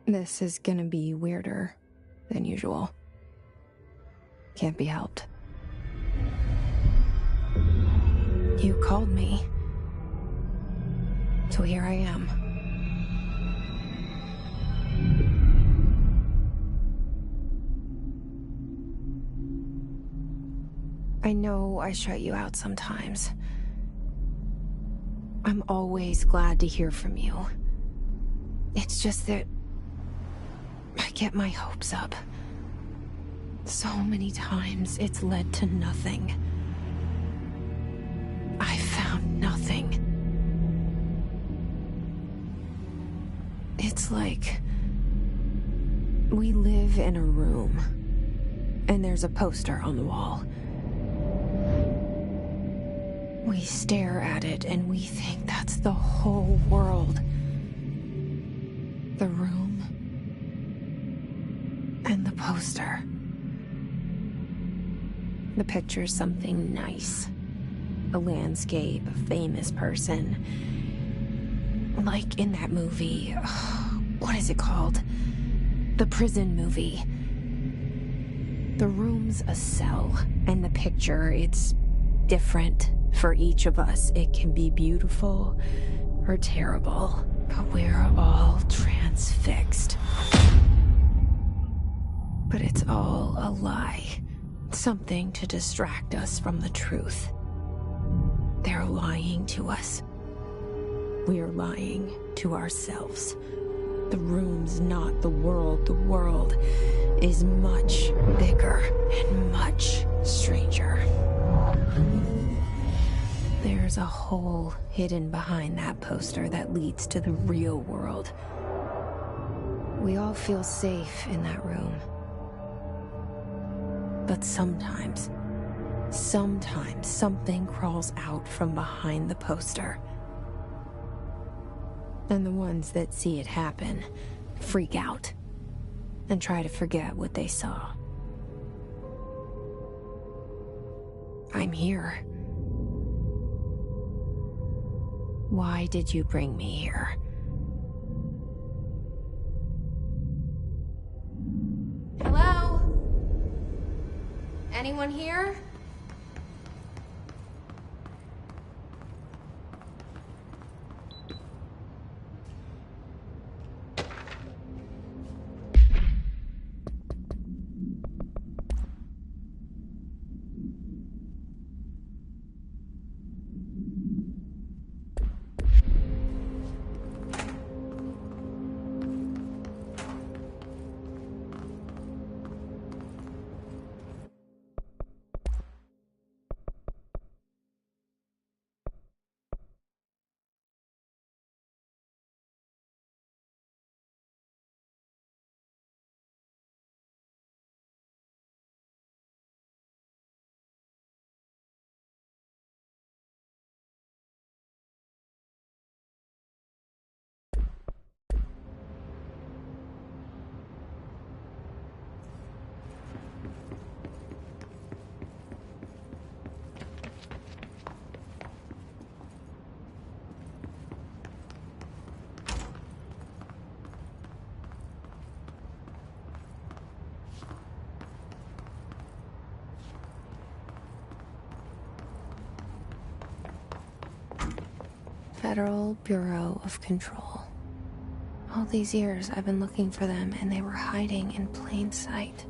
This is gonna be weirder than usual. Can't be helped. You called me. So here I am. I know I shut you out sometimes. I'm always glad to hear from you. It's just that I get my hopes up. So many times it's led to nothing. I found nothing. It's like we live in a room, and there's a poster on the wall. We stare at it and we think that's the whole world. The room and the poster. The picture's something nice. A landscape, a famous person. Like in that movie, what is it called? The prison movie. The room's a cell, and the picture, it's different for each of us. It can be beautiful or terrible, but we're all transfixed. But it's all a lie. Something to distract us from the truth. They're lying to us. We're lying to ourselves. The room's not the world. The world is much bigger and much stranger. There's a hole hidden behind that poster that leads to the real world. We all feel safe in that room. But sometimes something crawls out from behind the poster. And the ones that see it happen freak out and try to forget what they saw. I'm here. Why did you bring me here? Hello? Anyone here? Federal Bureau of Control. All these years I've been looking for them, and they were hiding in plain sight.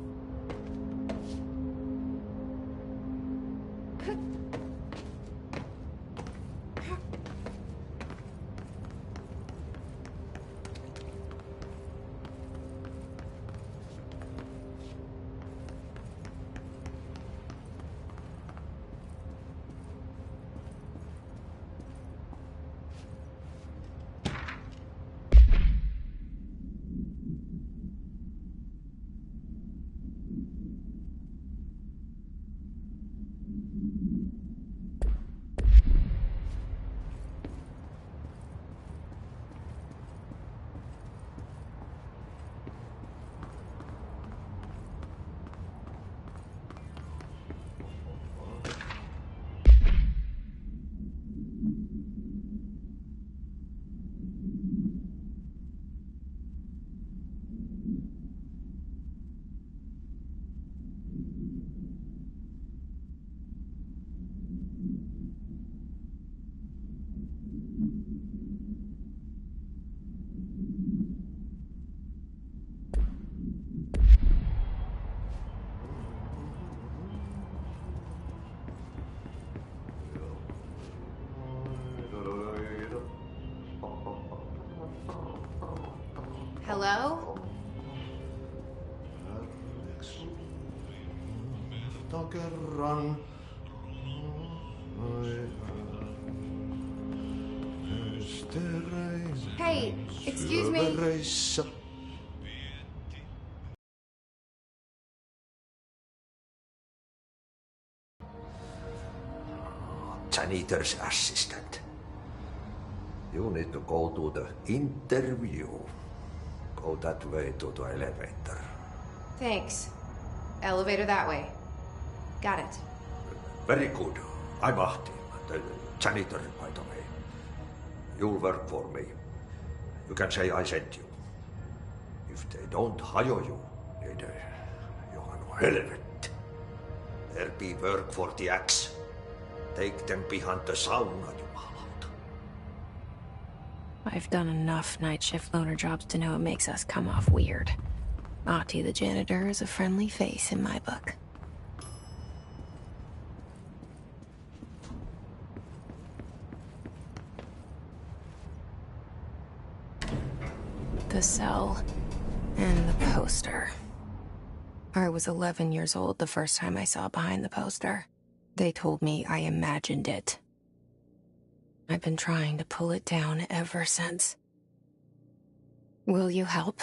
Hello? Hey, excuse me. Janitor's assistant. You need to go to the interview. Go that way to the elevator. Thanks. Elevator that way. Got it. Very good. I'm Ahti, the janitor, by the way. You'll work for me. You can say I sent you. If they don't hire you, niin Johan helvet. There'll be work for the axe. Take them behind the sauna, jumalauta. I've done enough night shift loner jobs to know it makes us come off weird. Ahti the janitor is a friendly face in my book. The cell and the poster. I was 11 years old the first time I saw behind the poster. They told me I imagined it. I've been trying to pull it down ever since. Will you help?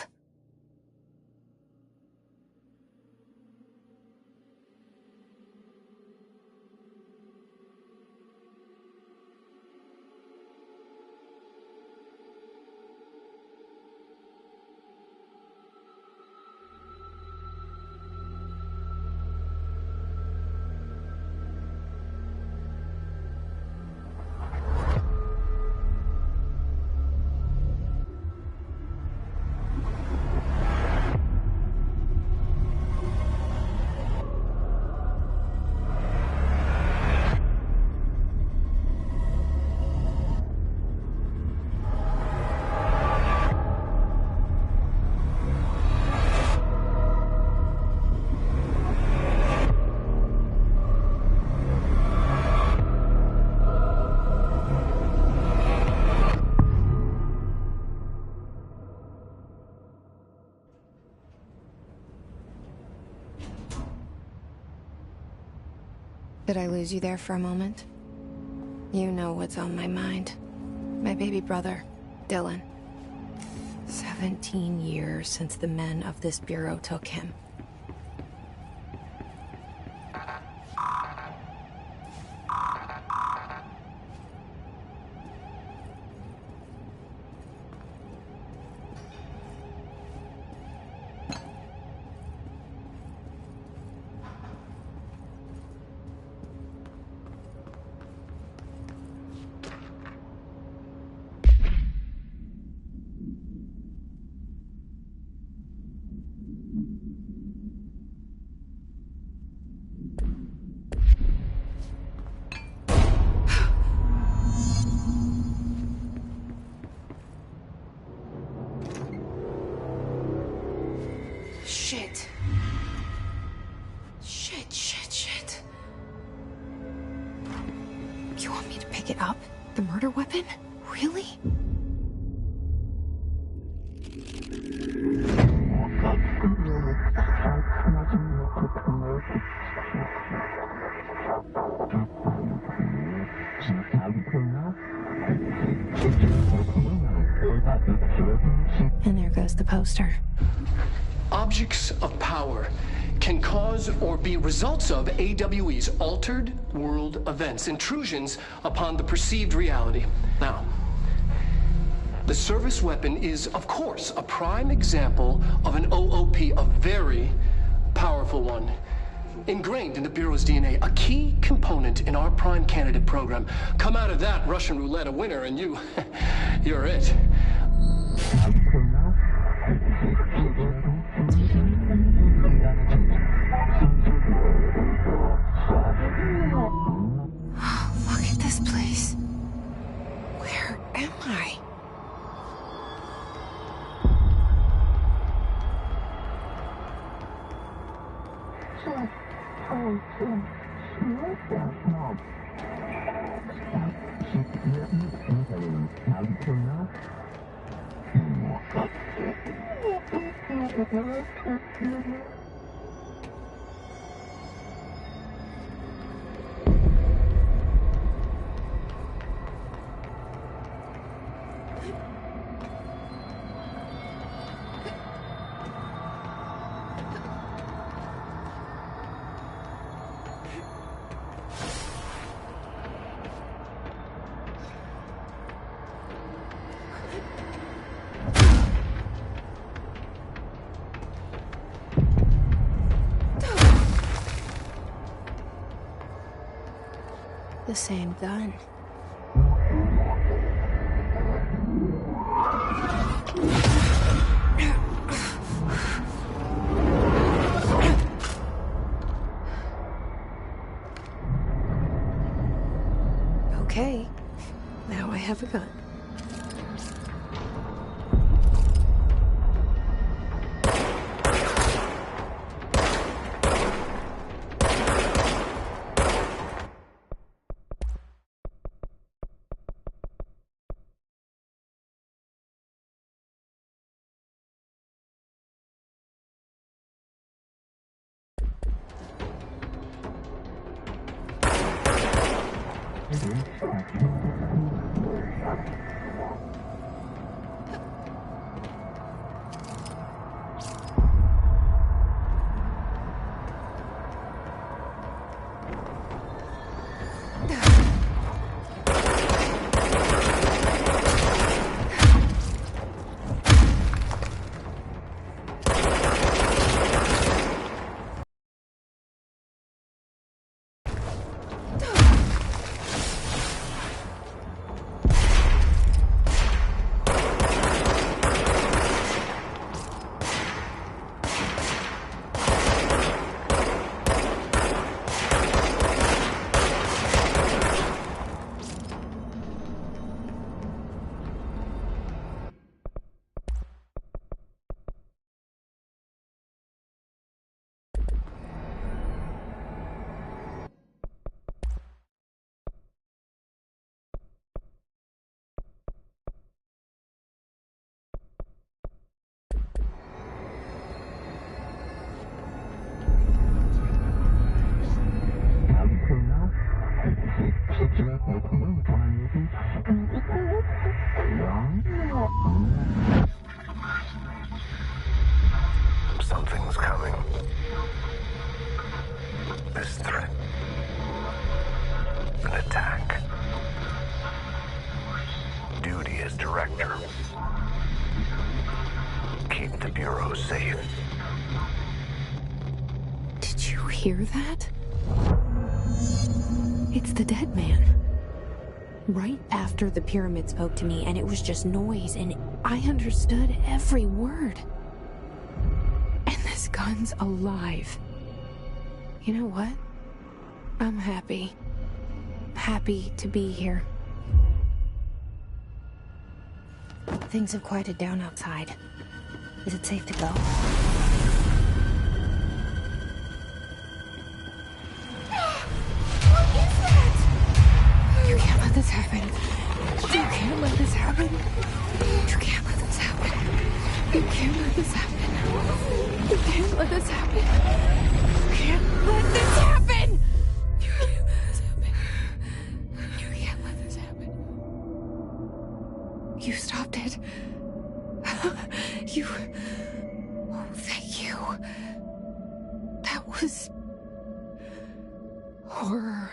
Did I lose you there for a moment? You know what's on my mind. My baby brother, Dylan. 17 years since the men of this bureau took him. Shit. Shit. You want me to pick it up? The murder weapon? Really? And there goes the poster. Objects of power can cause or be results of AWE's altered world events, intrusions upon the perceived reality. Now, the service weapon is, of course, a prime example of an OOP, a very powerful one. Ingrained in the Bureau's DNA, a key component in our prime candidate program. Come out of that Russian roulette a winner and you're it. Look at this place. Where am I? The same gun. Okay, now I have a gun. Something's coming. This threat. An attack. Duty as director. Keep the Bureau safe. Did you hear that? It's the dead man. Right after the pyramid spoke to me, and it was just noise, and I understood every word. And this gun's alive. You know what? I'm happy. Happy to be here. Things have quieted down outside. Is it safe to go? What is that? You can't let this happen. You can't let this happen. You can't let this happen. You can't let this happen. You can't let this happen. You can't let this happen. You can't let this happen. You can't let this happen. You stopped it. You... Oh, thank you. That was... horror.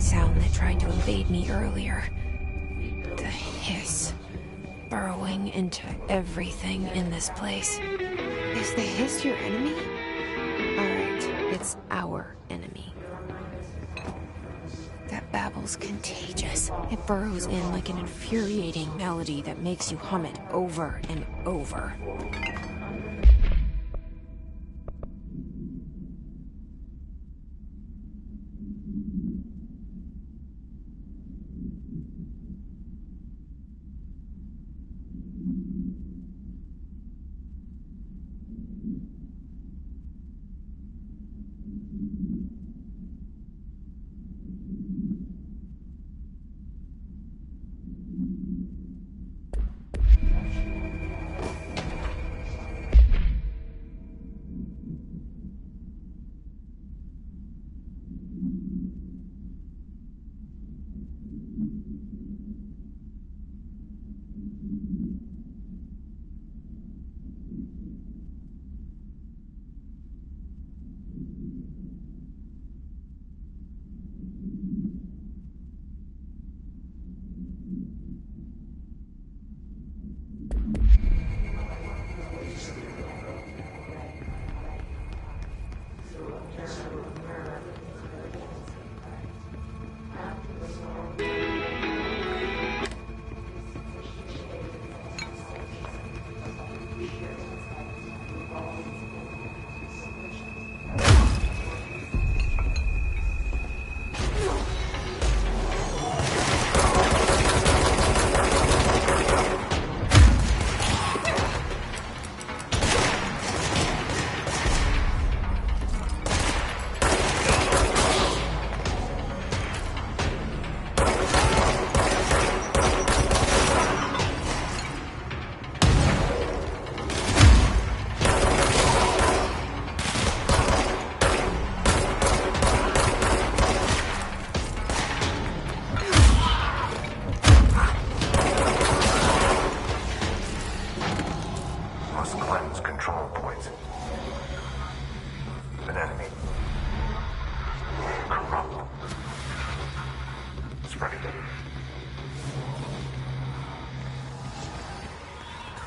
Sound that tried to invade me earlier. The hiss. Burrowing into everything in this place. Is the hiss your enemy? Alright, it's our enemy. That babble's contagious. It burrows in like an infuriating melody that makes you hum it over and over.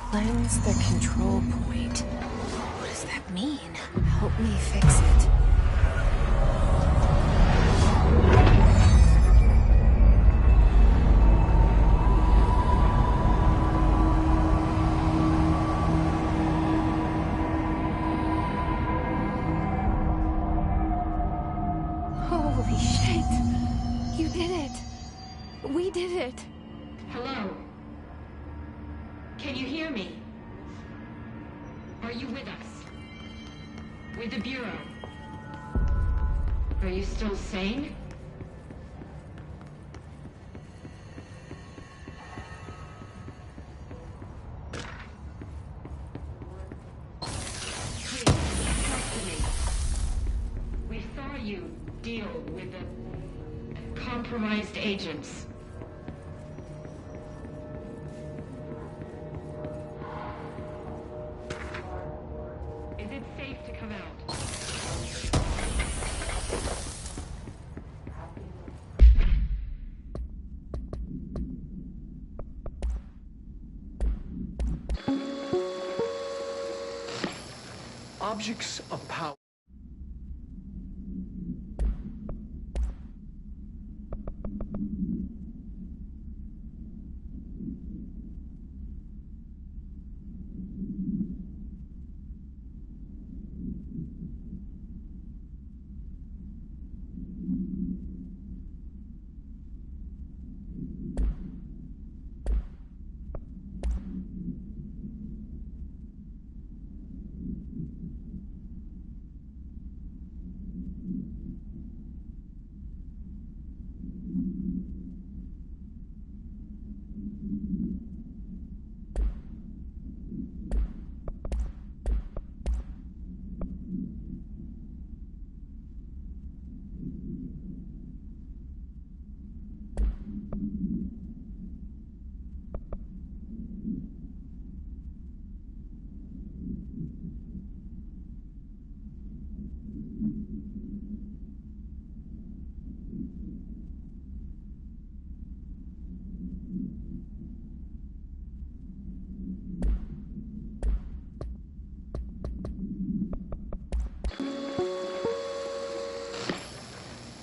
Cleanse the control point. What does that mean? Help me fix it. Holy shit! You did it! We did it! Hello? Can you hear me? Are you with us? With the Bureau? Are you still sane? Please, trust me. We saw you deal with the compromised agents. Is it safe to come out? Objects of power.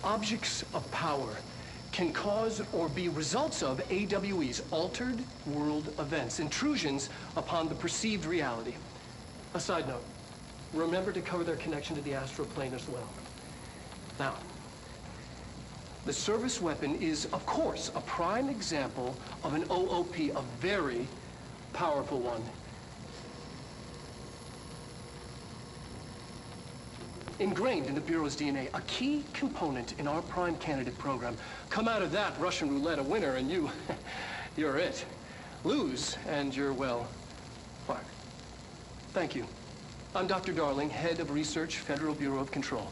Objects of power can cause or be results of AWE's altered world events, intrusions upon the perceived reality. A side note, remember to cover their connection to the astral plane as well. Now, the service weapon is, of course, a prime example of an OOP, a very powerful one. Ingrained in the Bureau's DNA, a key component in our prime candidate program. Come out of that Russian roulette a winner and you're it. Lose and you're, well, fired. Thank you. I'm Dr. Darling, Head of Research, Federal Bureau of Control.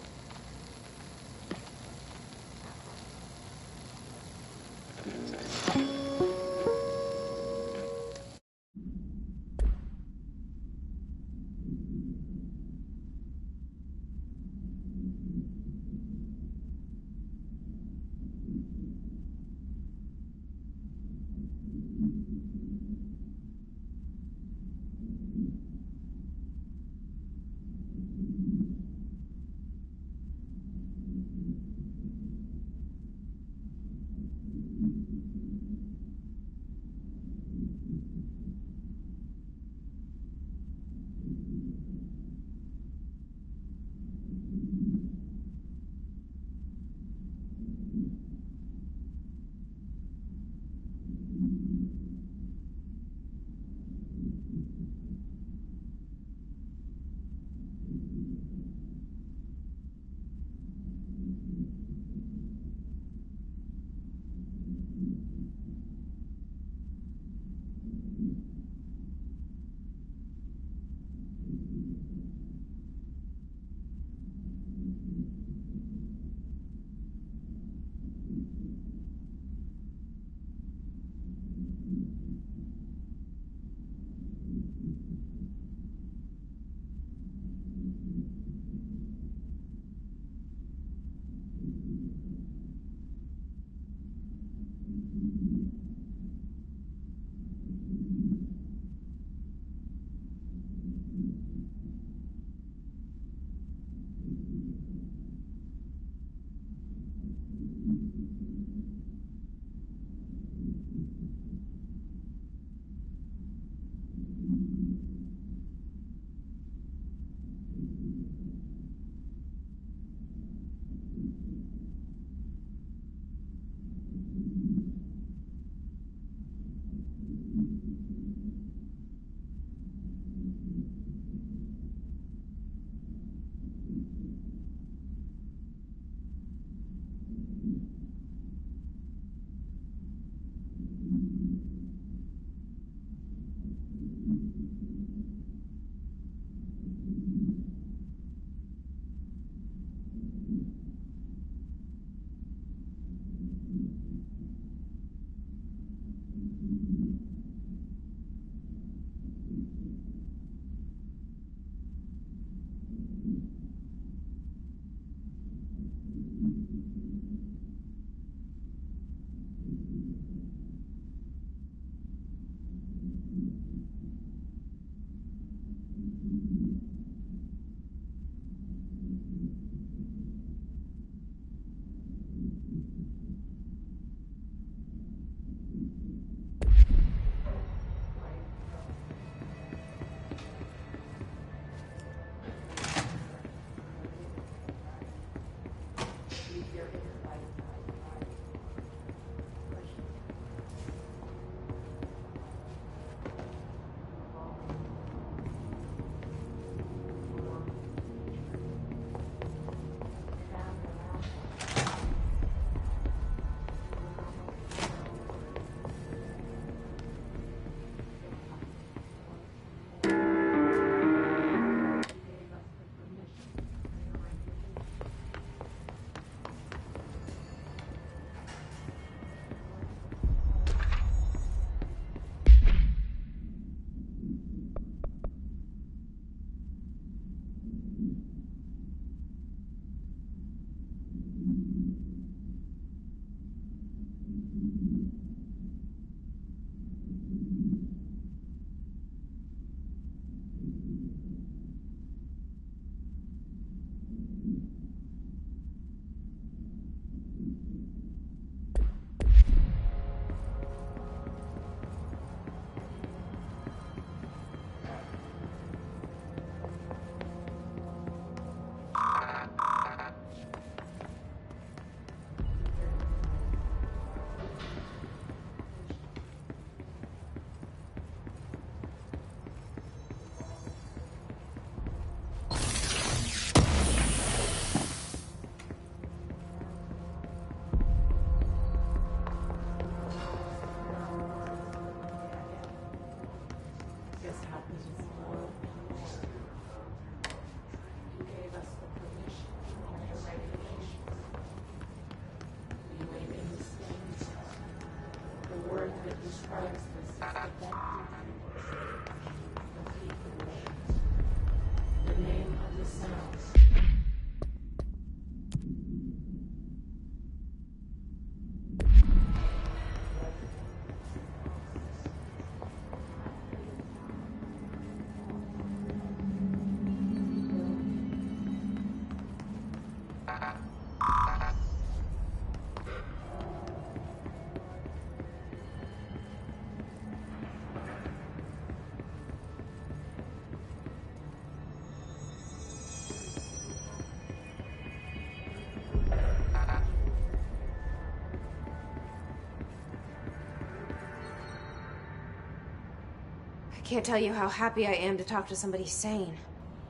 I can't tell you how happy I am to talk to somebody sane.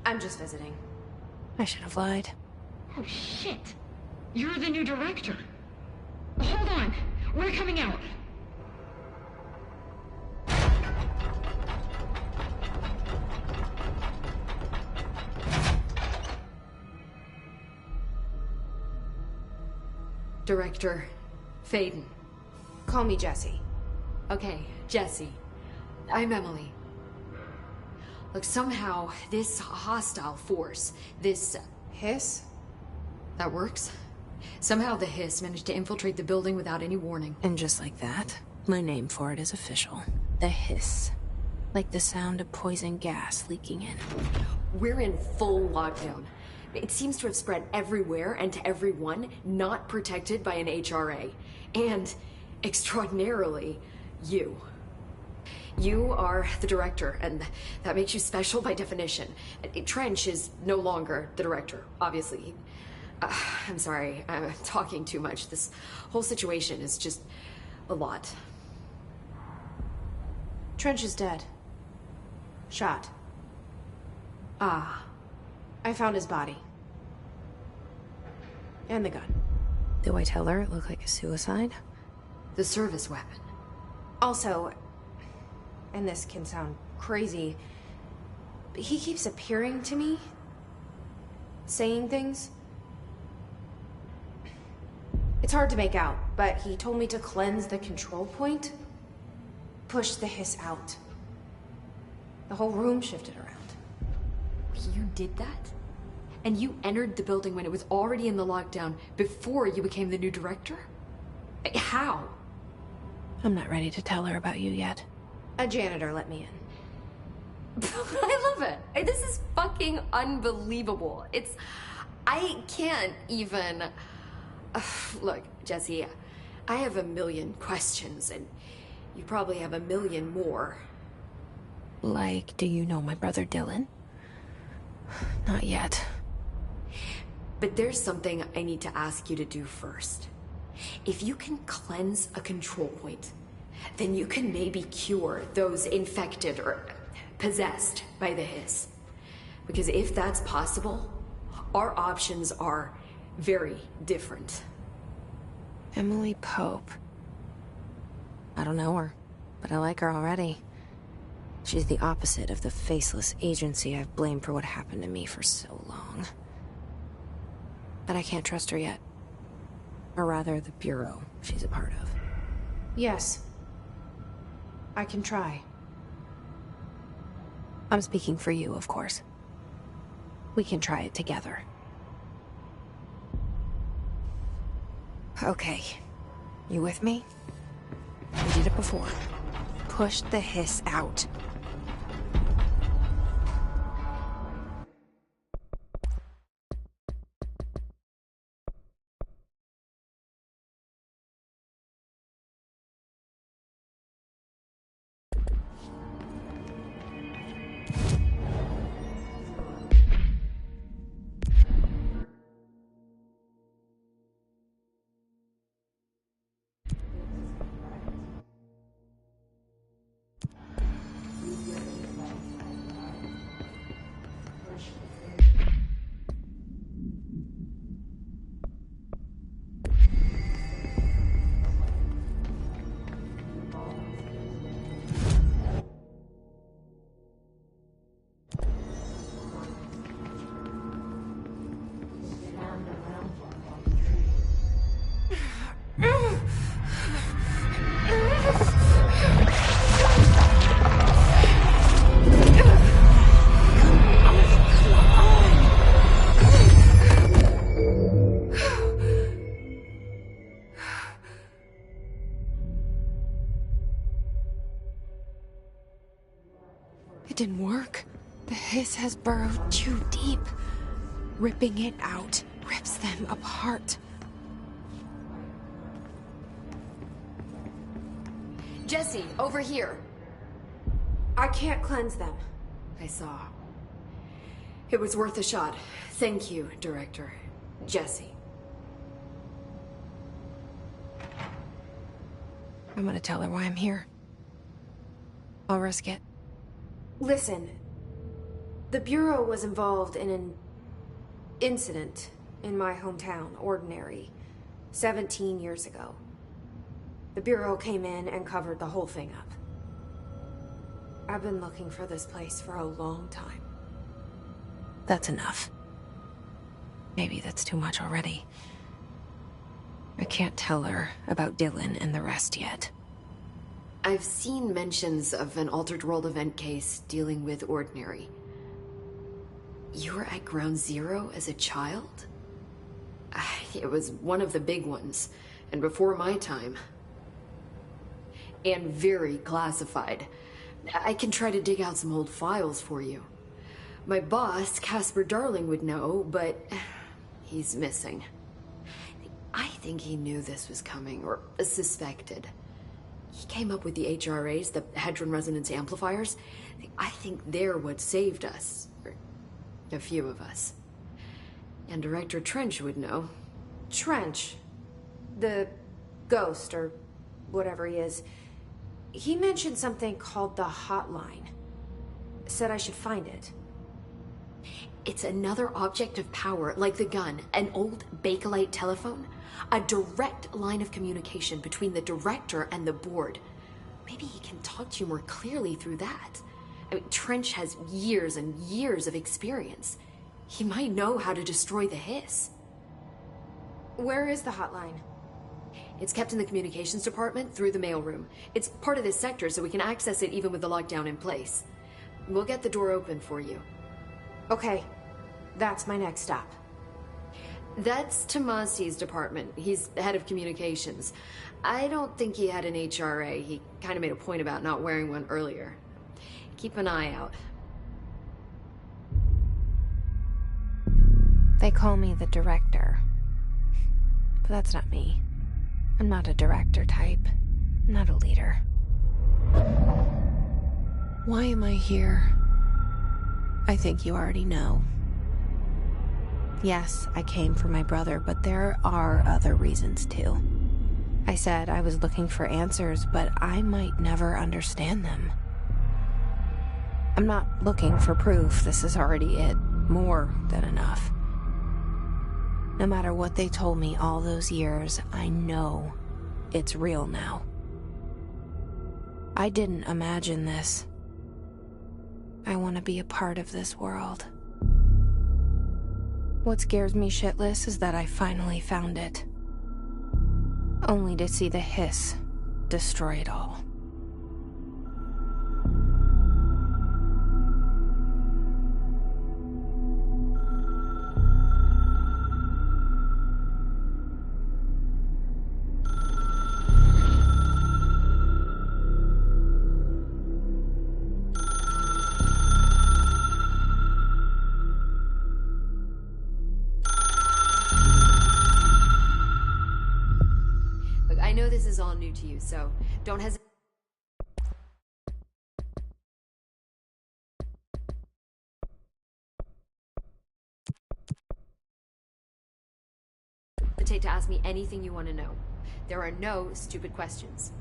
I'm just visiting. I should have lied. Oh, shit. You're the new director. Hold on. We're coming out. Director Faden. Call me Jessie. Okay, Jessie. I'm Emily. Look, somehow this hostile force, this... Hiss? That works? Somehow the hiss managed to infiltrate the building without any warning. And just like that, my name for it is official. The hiss. Like the sound of poison gas leaking in. We're in full lockdown. It seems to have spread everywhere and to everyone not protected by an HRA. And, extraordinarily, you. You are the director, and that makes you special by definition. Trench is no longer the director, obviously. I'm sorry, I'm talking too much. This whole situation is just a lot. Trench is dead. Shot. Ah. I found his body. And the gun. Do I tell her it looked like a suicide? The service weapon. Also, and this can sound crazy, but he keeps appearing to me, saying things. It's hard to make out, but he told me to cleanse the control point, push the hiss out. The whole room shifted around. You did that? And you entered the building when it was already in the lockdown before you became the new director? How? I'm not ready to tell her about you yet. A janitor let me in. I love it. This is fucking unbelievable. I can't even... Look, Jessie, I have a million questions, and you probably have a million more. Like, do you know my brother Dylan? Not yet. But there's something I need to ask you to do first. If you can cleanse a control point, then you can maybe cure those infected or possessed by the hiss. Because if that's possible, our options are very different. Emily Pope. I don't know her, but I like her already. She's the opposite of the faceless agency I've blamed for what happened to me for so long. But I can't trust her yet. Or rather, the Bureau she's a part of. Yes. I can try. I'm speaking for you, of course. We can try it together. Okay. You with me? We did it before. Push the hiss out. It didn't work. The hiss has burrowed too deep. Ripping it out rips them apart. Jesse, over here. I can't cleanse them. I saw. It was worth a shot. Thank you, Director. Jesse. I'm gonna tell her why I'm here. I'll risk it. Listen, the Bureau was involved in an incident in my hometown, Ordinary, 17 years ago. The Bureau came in and covered the whole thing up. I've been looking for this place for a long time. That's enough. Maybe that's too much already. I can't tell her about Dylan and the rest yet. I've seen mentions of an Altered World event case dealing with Ordinary. You were at Ground Zero as a child? It was one of the big ones, and before my time. And very classified. I can try to dig out some old files for you. My boss, Casper Darling, would know, but he's missing. I think he knew this was coming, or suspected. He came up with the HRAs, the Hadron Resonance Amplifiers. I think they're what saved us. Or a few of us. And Director Trench would know. Trench? The ghost, or whatever he is. He mentioned something called the Hotline. Said I should find it. It's another object of power, like the gun, an old Bakelite telephone. A direct line of communication between the director and the board. Maybe he can talk to you more clearly through that. I mean, Trench has years and years of experience. He might know how to destroy the hiss. Where is the hotline? It's kept in the communications department through the mailroom. It's part of this sector, so we can access it even with the lockdown in place. We'll get the door open for you. Okay, that's my next stop. That's Tomasi's department. He's head of communications. I don't think he had an HRA. He kind of made a point about not wearing one earlier. Keep an eye out. They call me the director. But that's not me. I'm not a director type. I'm not a leader. Why am I here? I think you already know. Yes, I came for my brother, but there are other reasons too. I said I was looking for answers, but I might never understand them. I'm not looking for proof. This is already it. More than enough. No matter what they told me all those years, I know it's real now. I didn't imagine this. I want to be a part of this world. What scares me shitless is that I finally found it. Only to see the hiss destroy it all. I know this is all new to you, so don't hesitate to ask me anything you want to know. There are no stupid questions.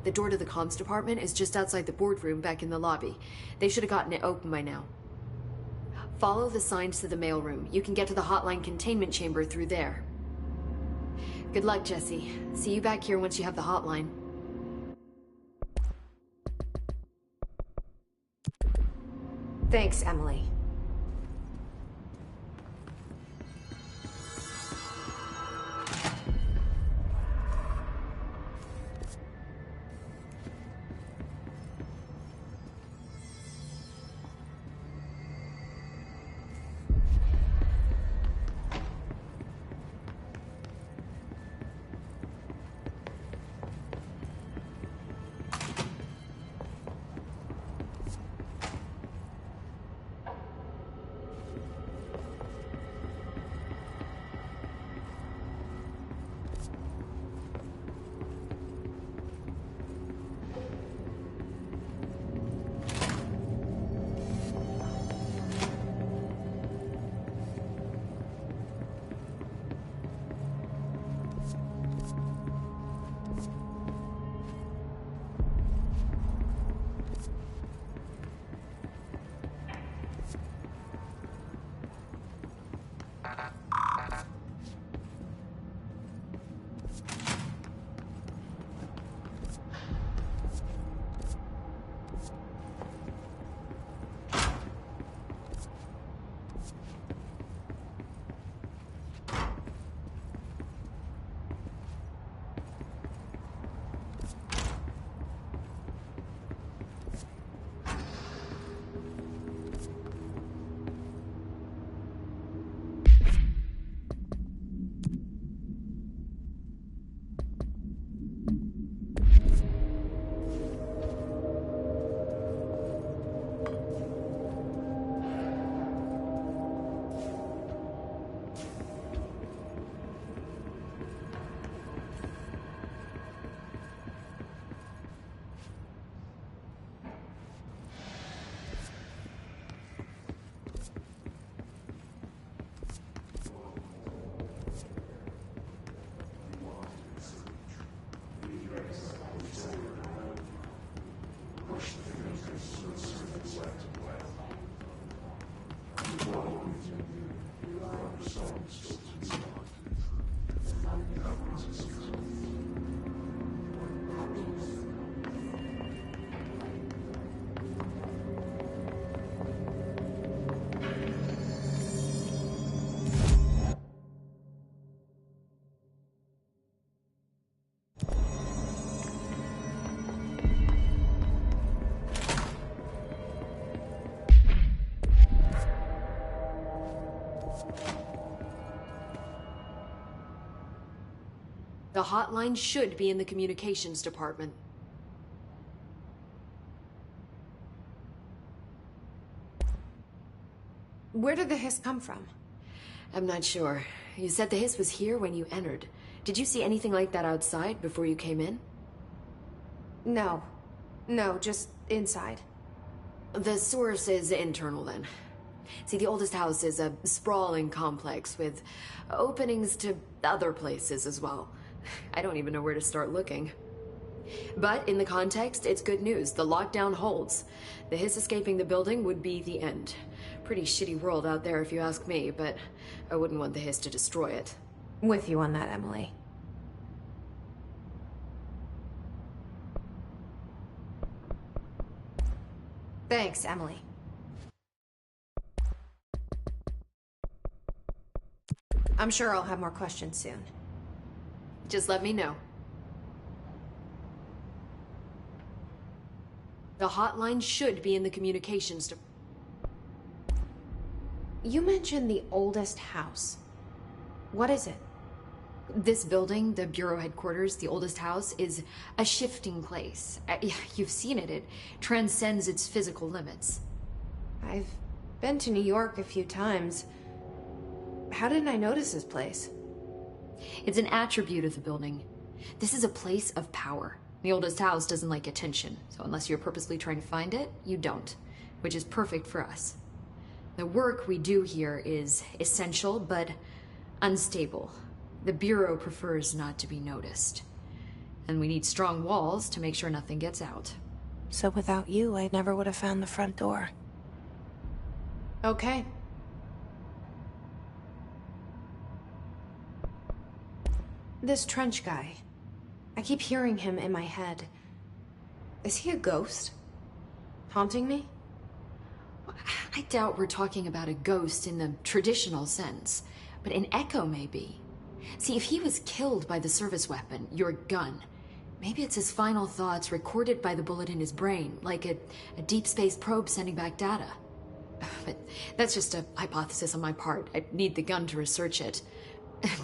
The door to the comms department is just outside the boardroom back in the lobby. They should have gotten it open by now. Follow the signs to the mailroom. You can get to the hotline containment chamber through there. Good luck, Jesse. See you back here once you have the hotline. Thanks, Emily. The hotline should be in the communications department. Where did the hiss come from? I'm not sure. You said the hiss was here when you entered. Did you see anything like that outside before you came in? No. No, just inside. The source is internal then. See, the oldest house is a sprawling complex with openings to other places as well. I don't even know where to start looking. But in the context, it's good news. The lockdown holds. The hiss escaping the building would be the end. Pretty shitty world out there if you ask me, but I wouldn't want the hiss to destroy it. With you on that, Emily. Thanks, Emily. I'm sure I'll have more questions soon. Just let me know. The hotline should be in the communications department. You mentioned the oldest house. What is it? This building, the Bureau headquarters, the oldest house, is a shifting place. You've seen it. It transcends its physical limits. I've been to New York a few times. How didn't I notice this place? It's an attribute of the building. This is a place of power. The oldest house doesn't like attention, so unless you're purposely trying to find it, you don't, which is perfect for us. The work we do here is essential, but unstable. The Bureau prefers not to be noticed. And we need strong walls to make sure nothing gets out. So without you, I never would have found the front door. Okay. This Trench guy. I keep hearing him in my head. Is he a ghost? Haunting me? I doubt we're talking about a ghost in the traditional sense, but an echo maybe. See, if he was killed by the service weapon, your gun, maybe it's his final thoughts recorded by the bullet in his brain, like a deep space probe sending back data. But that's just a hypothesis on my part. I need the gun to research it.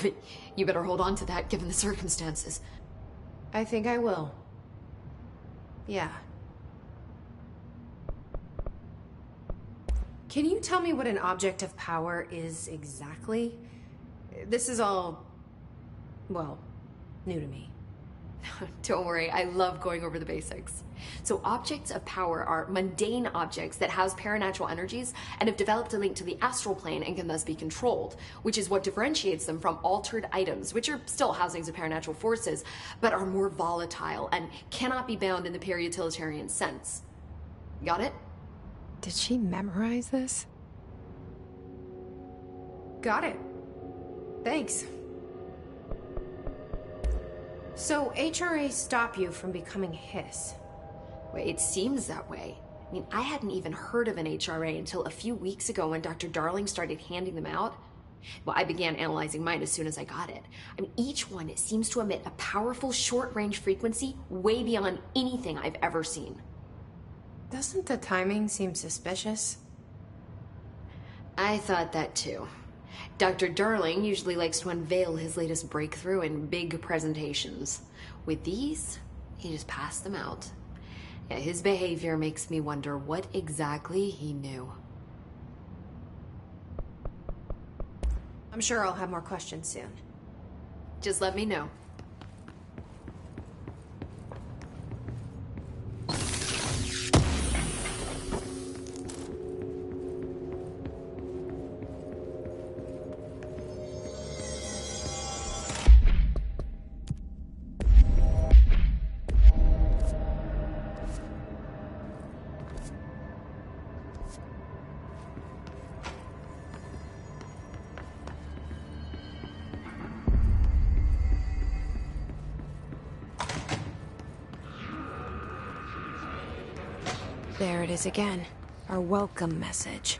But you better hold on to that given the circumstances. I think I will. Yeah. Can you tell me what an object of power is exactly? This is all, well, new to me. Don't worry, I love going over the basics. So objects of power are mundane objects that house paranatural energies and have developed a link to the astral plane and can thus be controlled, which is what differentiates them from altered items, which are still housings of paranatural forces, but are more volatile and cannot be bound in the peri-utilitarian sense. Got it? Did she memorize this? Got it. Thanks. So HRA stop you from becoming Hiss? Well, it seems that way. I mean, I hadn't even heard of an HRA until a few weeks ago when Dr. Darling started handing them out. Well, I began analyzing mine as soon as I got it. I mean, each one seems to emit a powerful short-range frequency way beyond anything I've ever seen. Doesn't the timing seem suspicious? I thought that too. Dr. Darling usually likes to unveil his latest breakthrough in big presentations. With these, he just passed them out. Yeah, his behavior makes me wonder what exactly he knew. I'm sure I'll have more questions soon. Just let me know. There it is again. Our welcome message.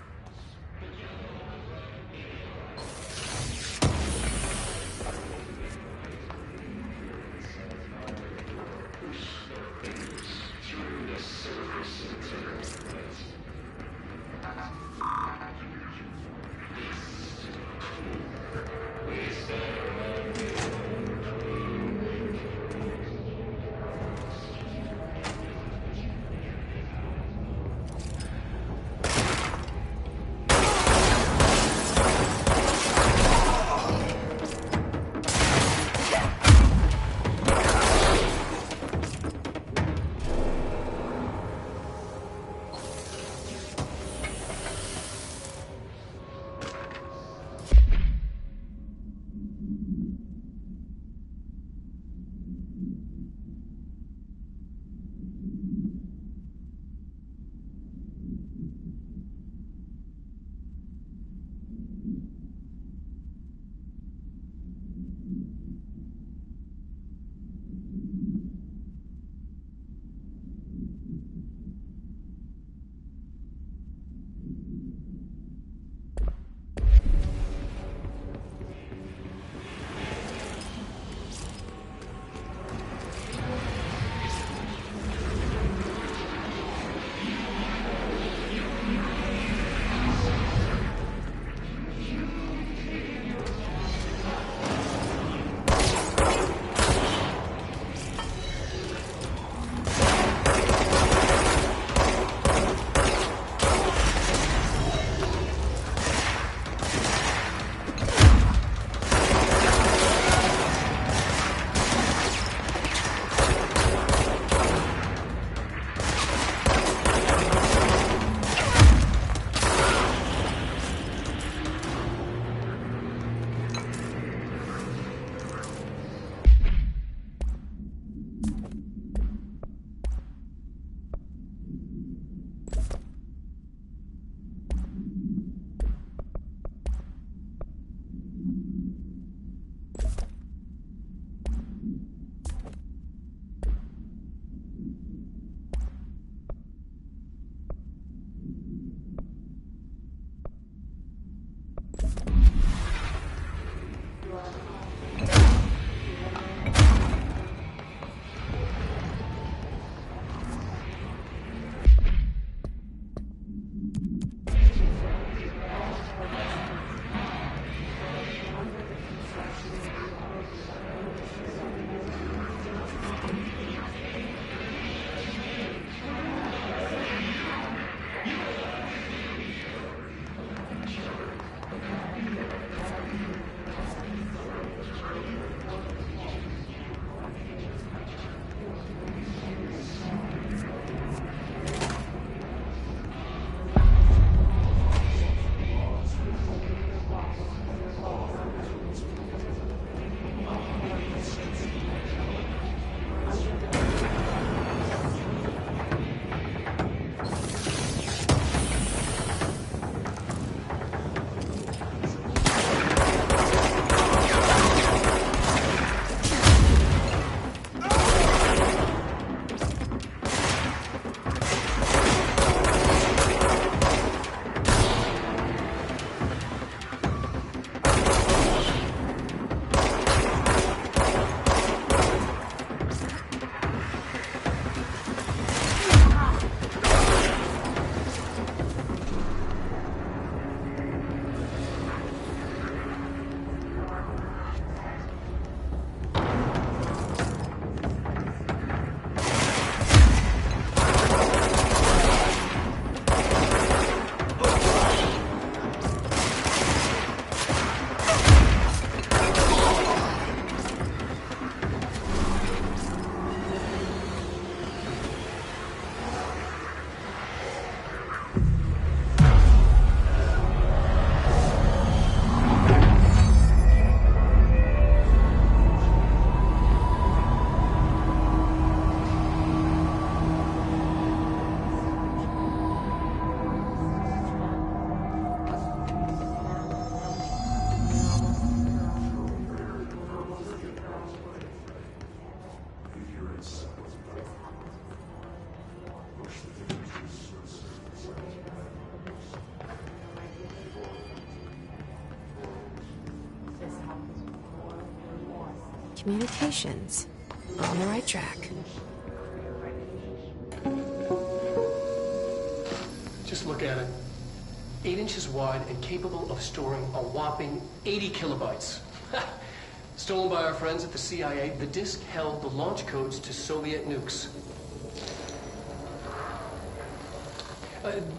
communications. On the right track. Just look at it. 8 inches wide and capable of storing a whopping 80 kilobytes. Stolen by our friends at the CIA, the disk held the launch codes to Soviet nukes.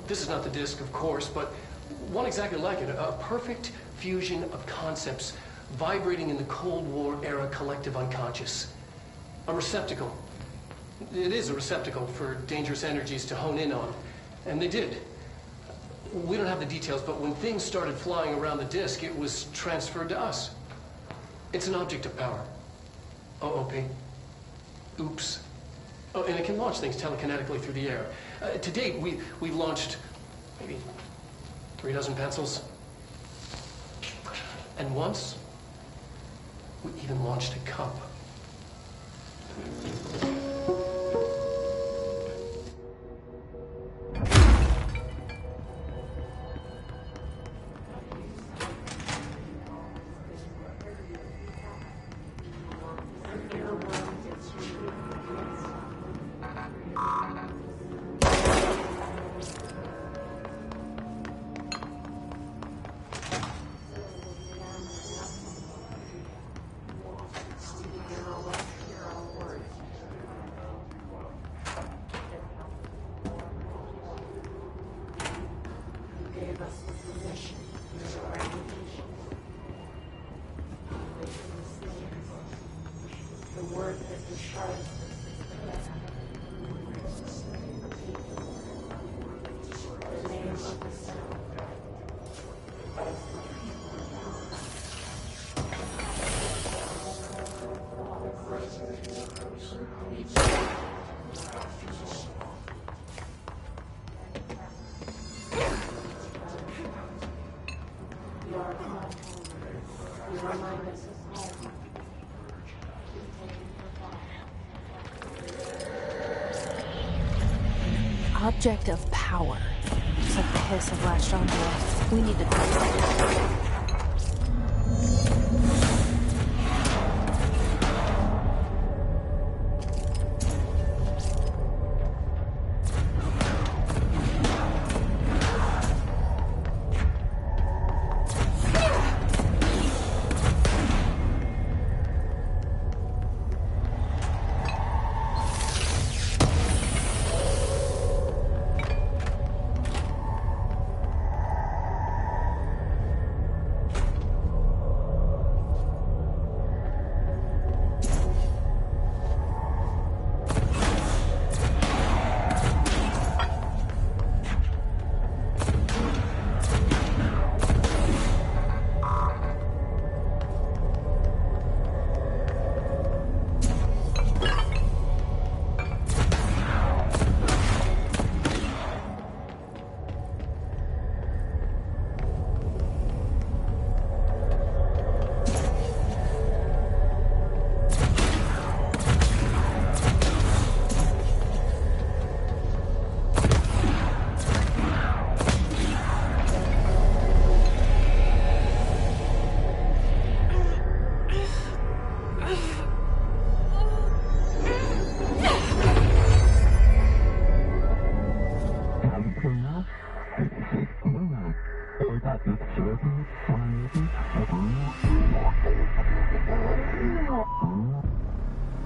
This is not the disk, of course, but one exactly like it. A perfect fusion of concepts vibrating in the Cold War era collective unconscious. A receptacle. It is a receptacle for dangerous energies to hone in on. And they did. We don't have the details, but when things started flying around the disk, it was transferred to us. It's an object of power. OOP. Oops. Oh, and it can launch things telekinetically through the air. To date, we've launched maybe 3 dozen pencils. And once, we even launched a cup. Object of power. It's like the hiss of latched onto us. We need to talk about that.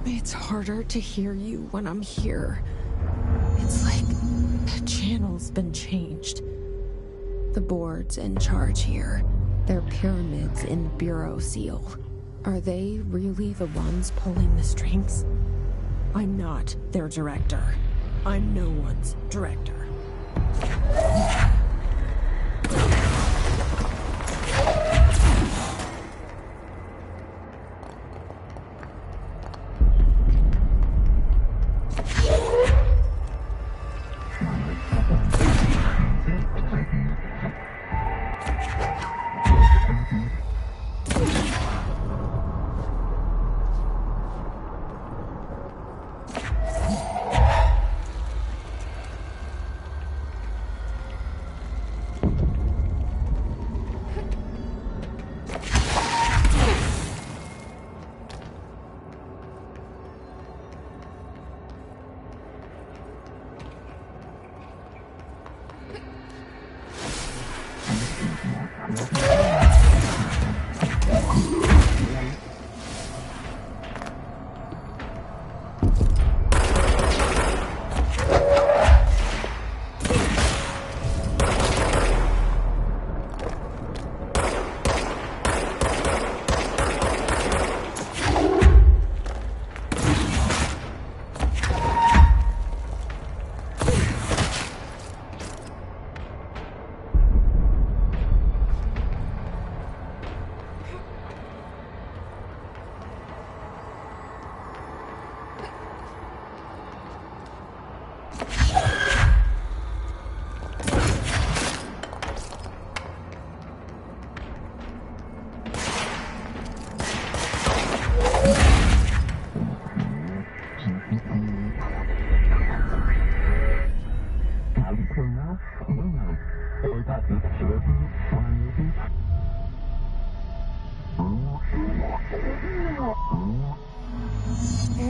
It's harder to hear you when I'm here. It's like the channel's been changed. The board's in charge here. They're pyramids in Bureau Seal. Are they really the ones pulling the strings? I'm not their director. I'm no one's director.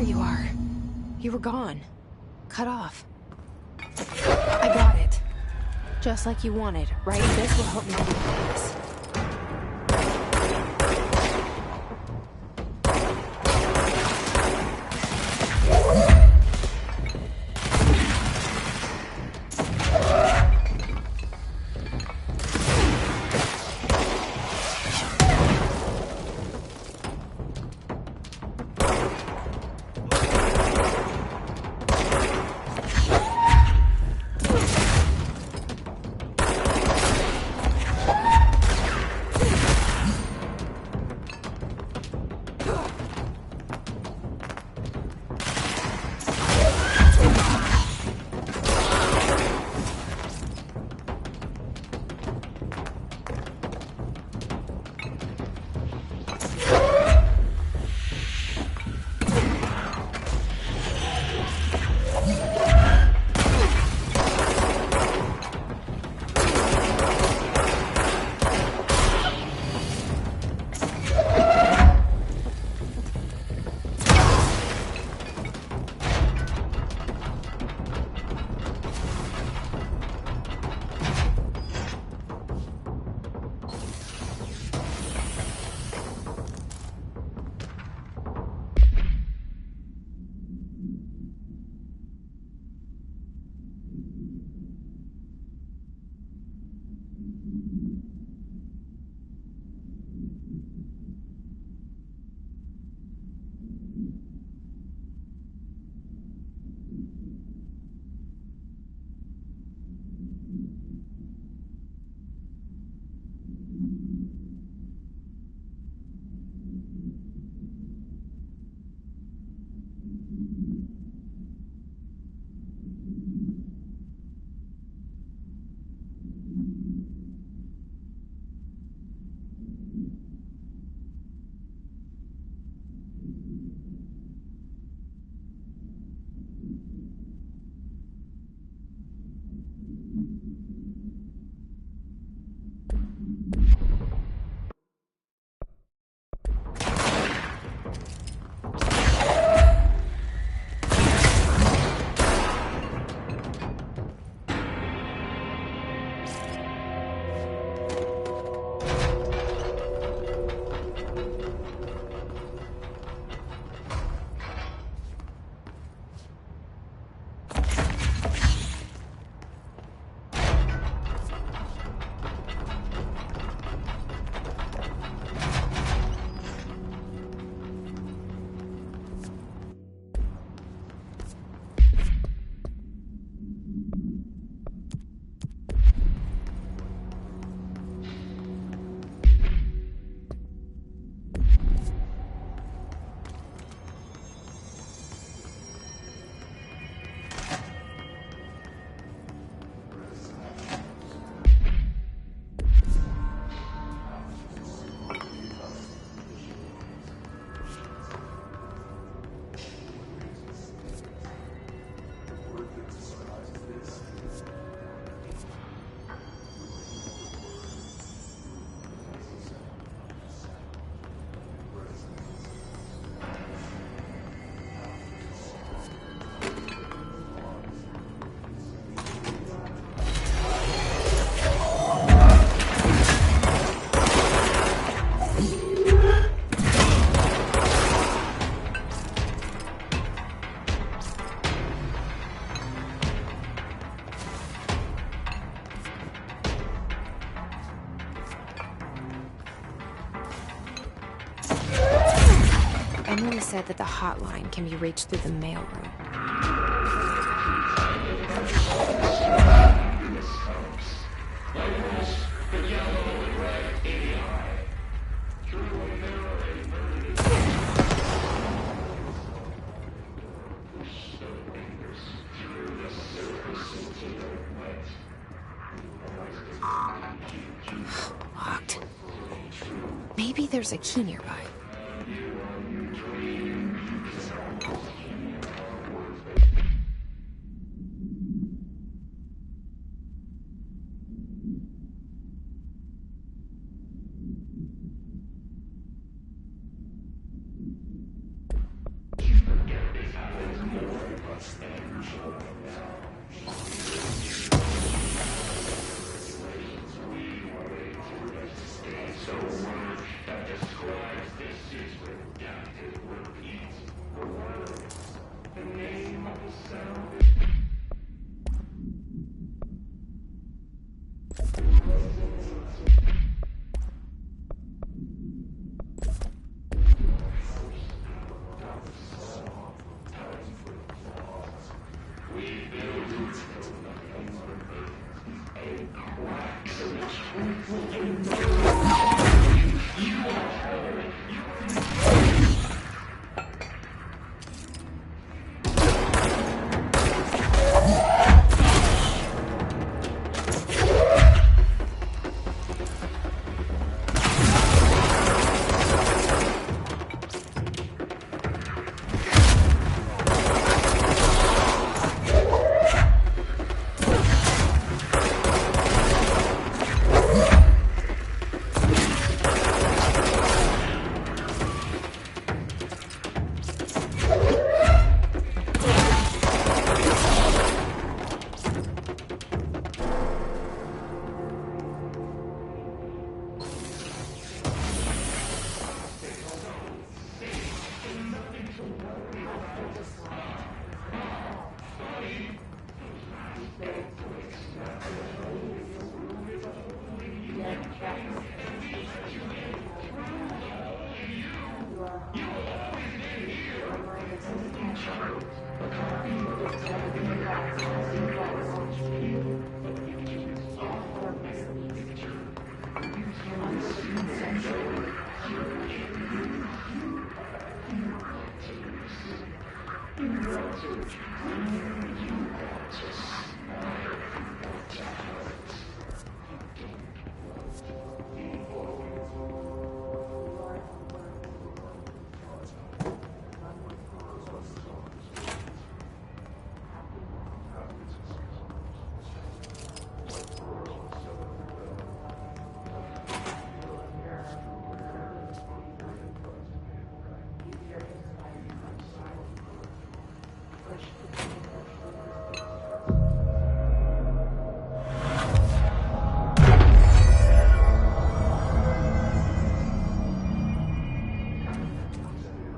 you are. You were gone. Cut off. I got it. Just like you wanted, right? This will help me do this. Emily said that the hotline can be reached through the mailroom. Locked. Maybe there's a key nearby.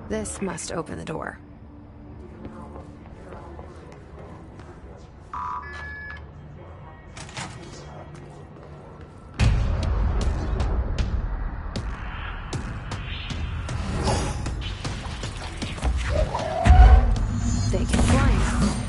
This must open the door. They can fly now.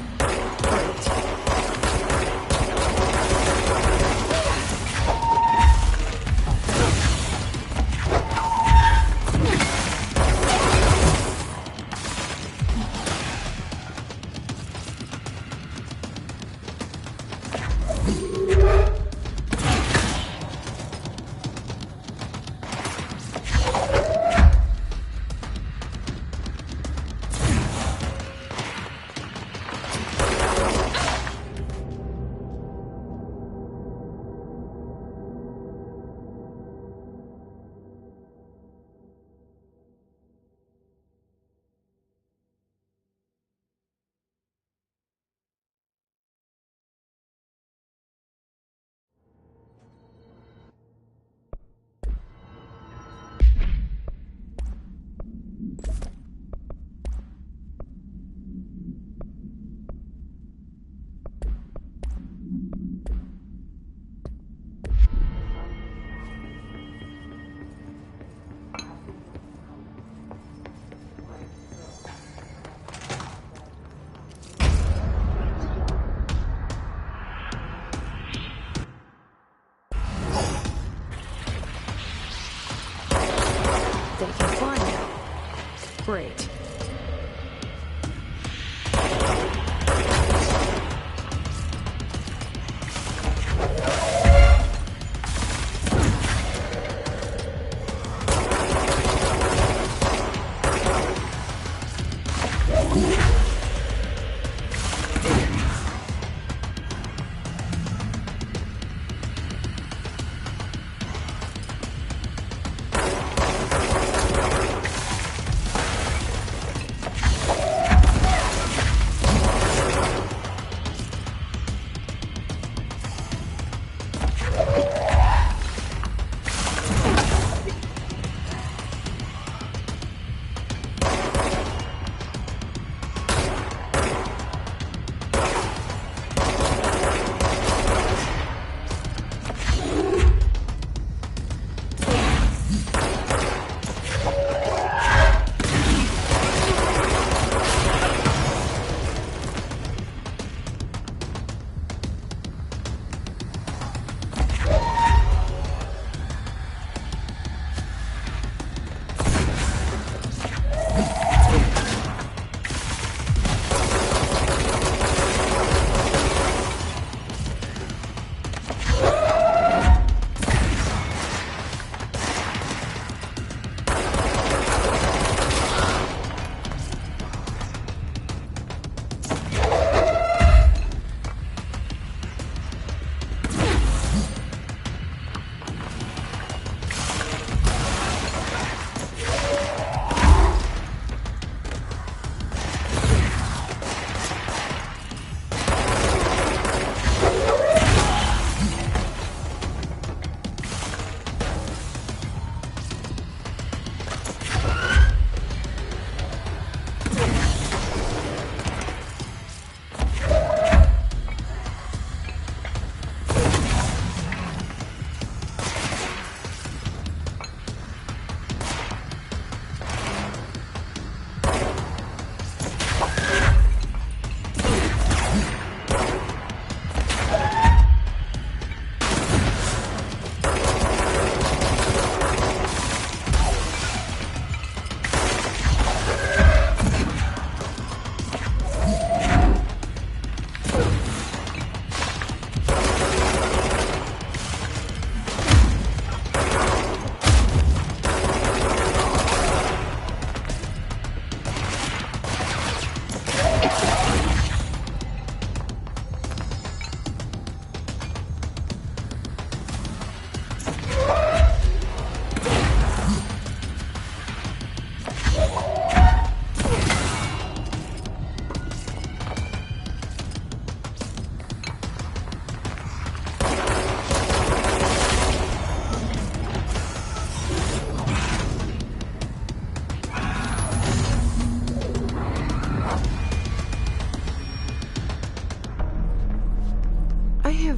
Great. They can fly now. Great.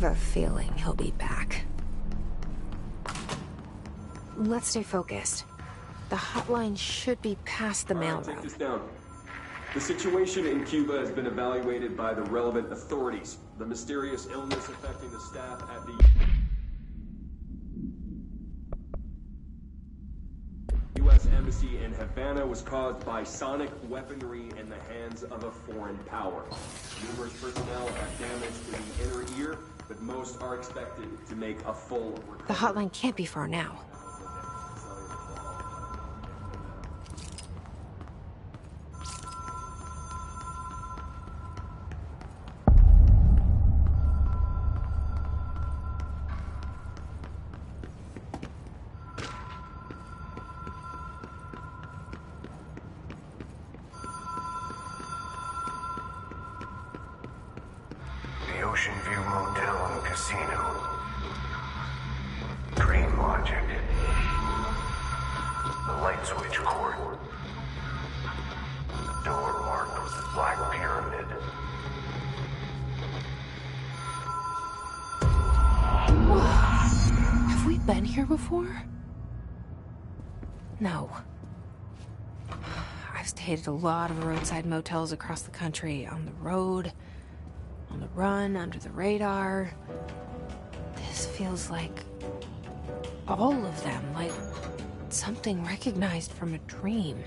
have a feeling he'll be back. Let's stay focused. The hotline should be past the mail Take room. this down. The situation in Cuba has been evaluated by the relevant authorities. The mysterious illness affecting the staff at the U.S. Embassy in Havana was caused by sonic weaponry in the hands of a foreign power. Numerous personnel have damage to the inner ear, but most are expected to make a full recovery. The hotline can't be far now. The Ocean View Motel and Casino. Dream Logic. The light switch cord. Door marked with the Black Pyramid. Have we been here before? No. I've stayed at a lot of roadside motels across the country, on the road, on the run, under the radar. This feels like all of them, like something recognized from a dream.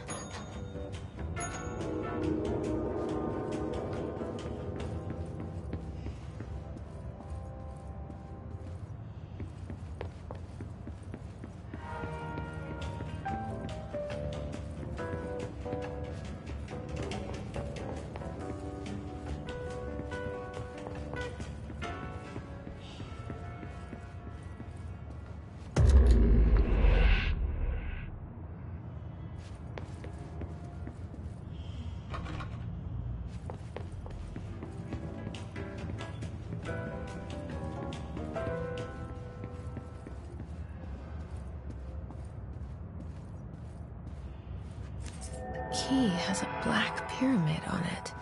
Key has a black pyramid on it.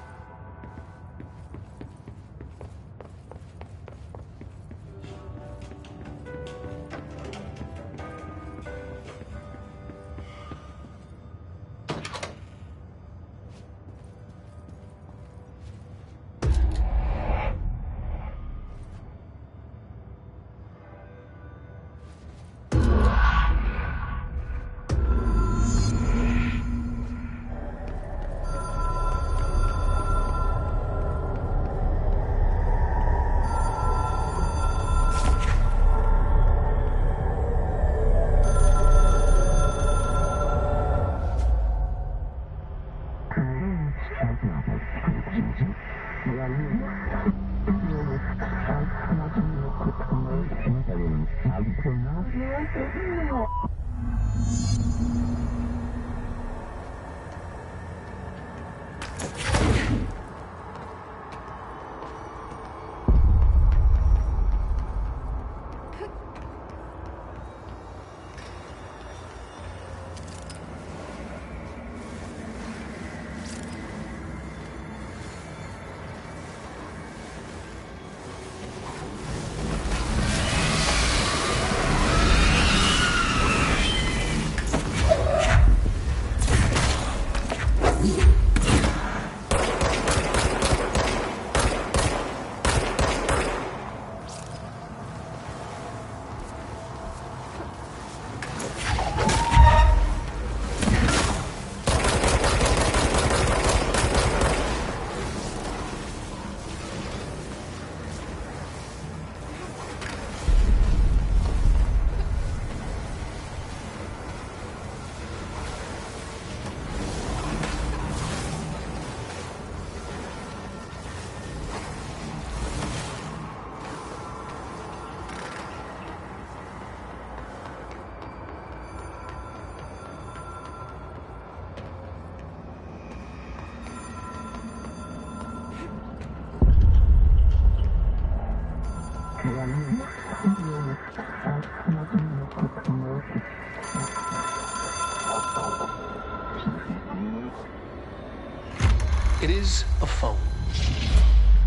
It is a phone.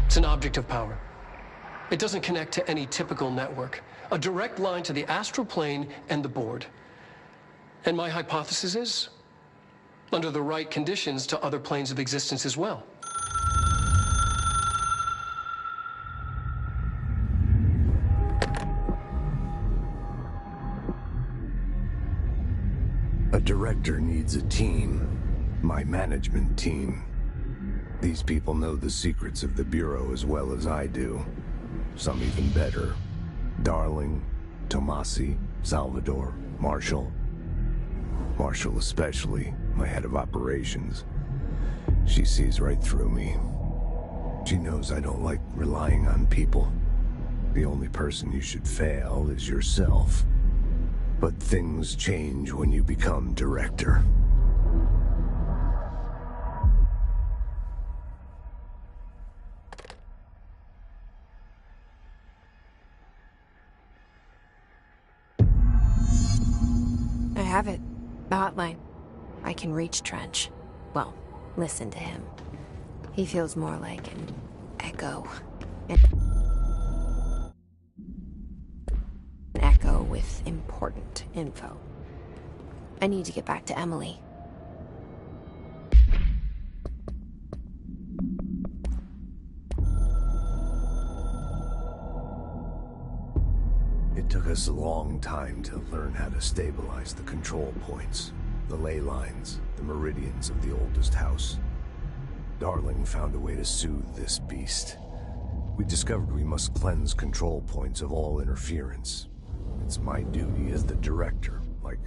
It's an object of power. It doesn't connect to any typical network. A direct line to the astral plane and the board. And my hypothesis is, under the right conditions, to other planes of existence as well. A director needs a team. My management team. These people know the secrets of the Bureau as well as I do. Some even better. Darling, Tomasi, Salvador, Marshall. Marshall especially, my head of operations. She sees right through me. She knows I don't like relying on people. The only person you should fail is yourself. But things change when you become director. I have it. The hotline. I can reach Trench. Well, listen to him. He feels more like an echo. An echo with important info. I need to get back to Emily. It took us a long time to learn how to stabilize the control points, the ley lines, the meridians of the oldest house. Darling found a way to soothe this beast. We discovered we must cleanse control points of all interference. It's my duty as the director, like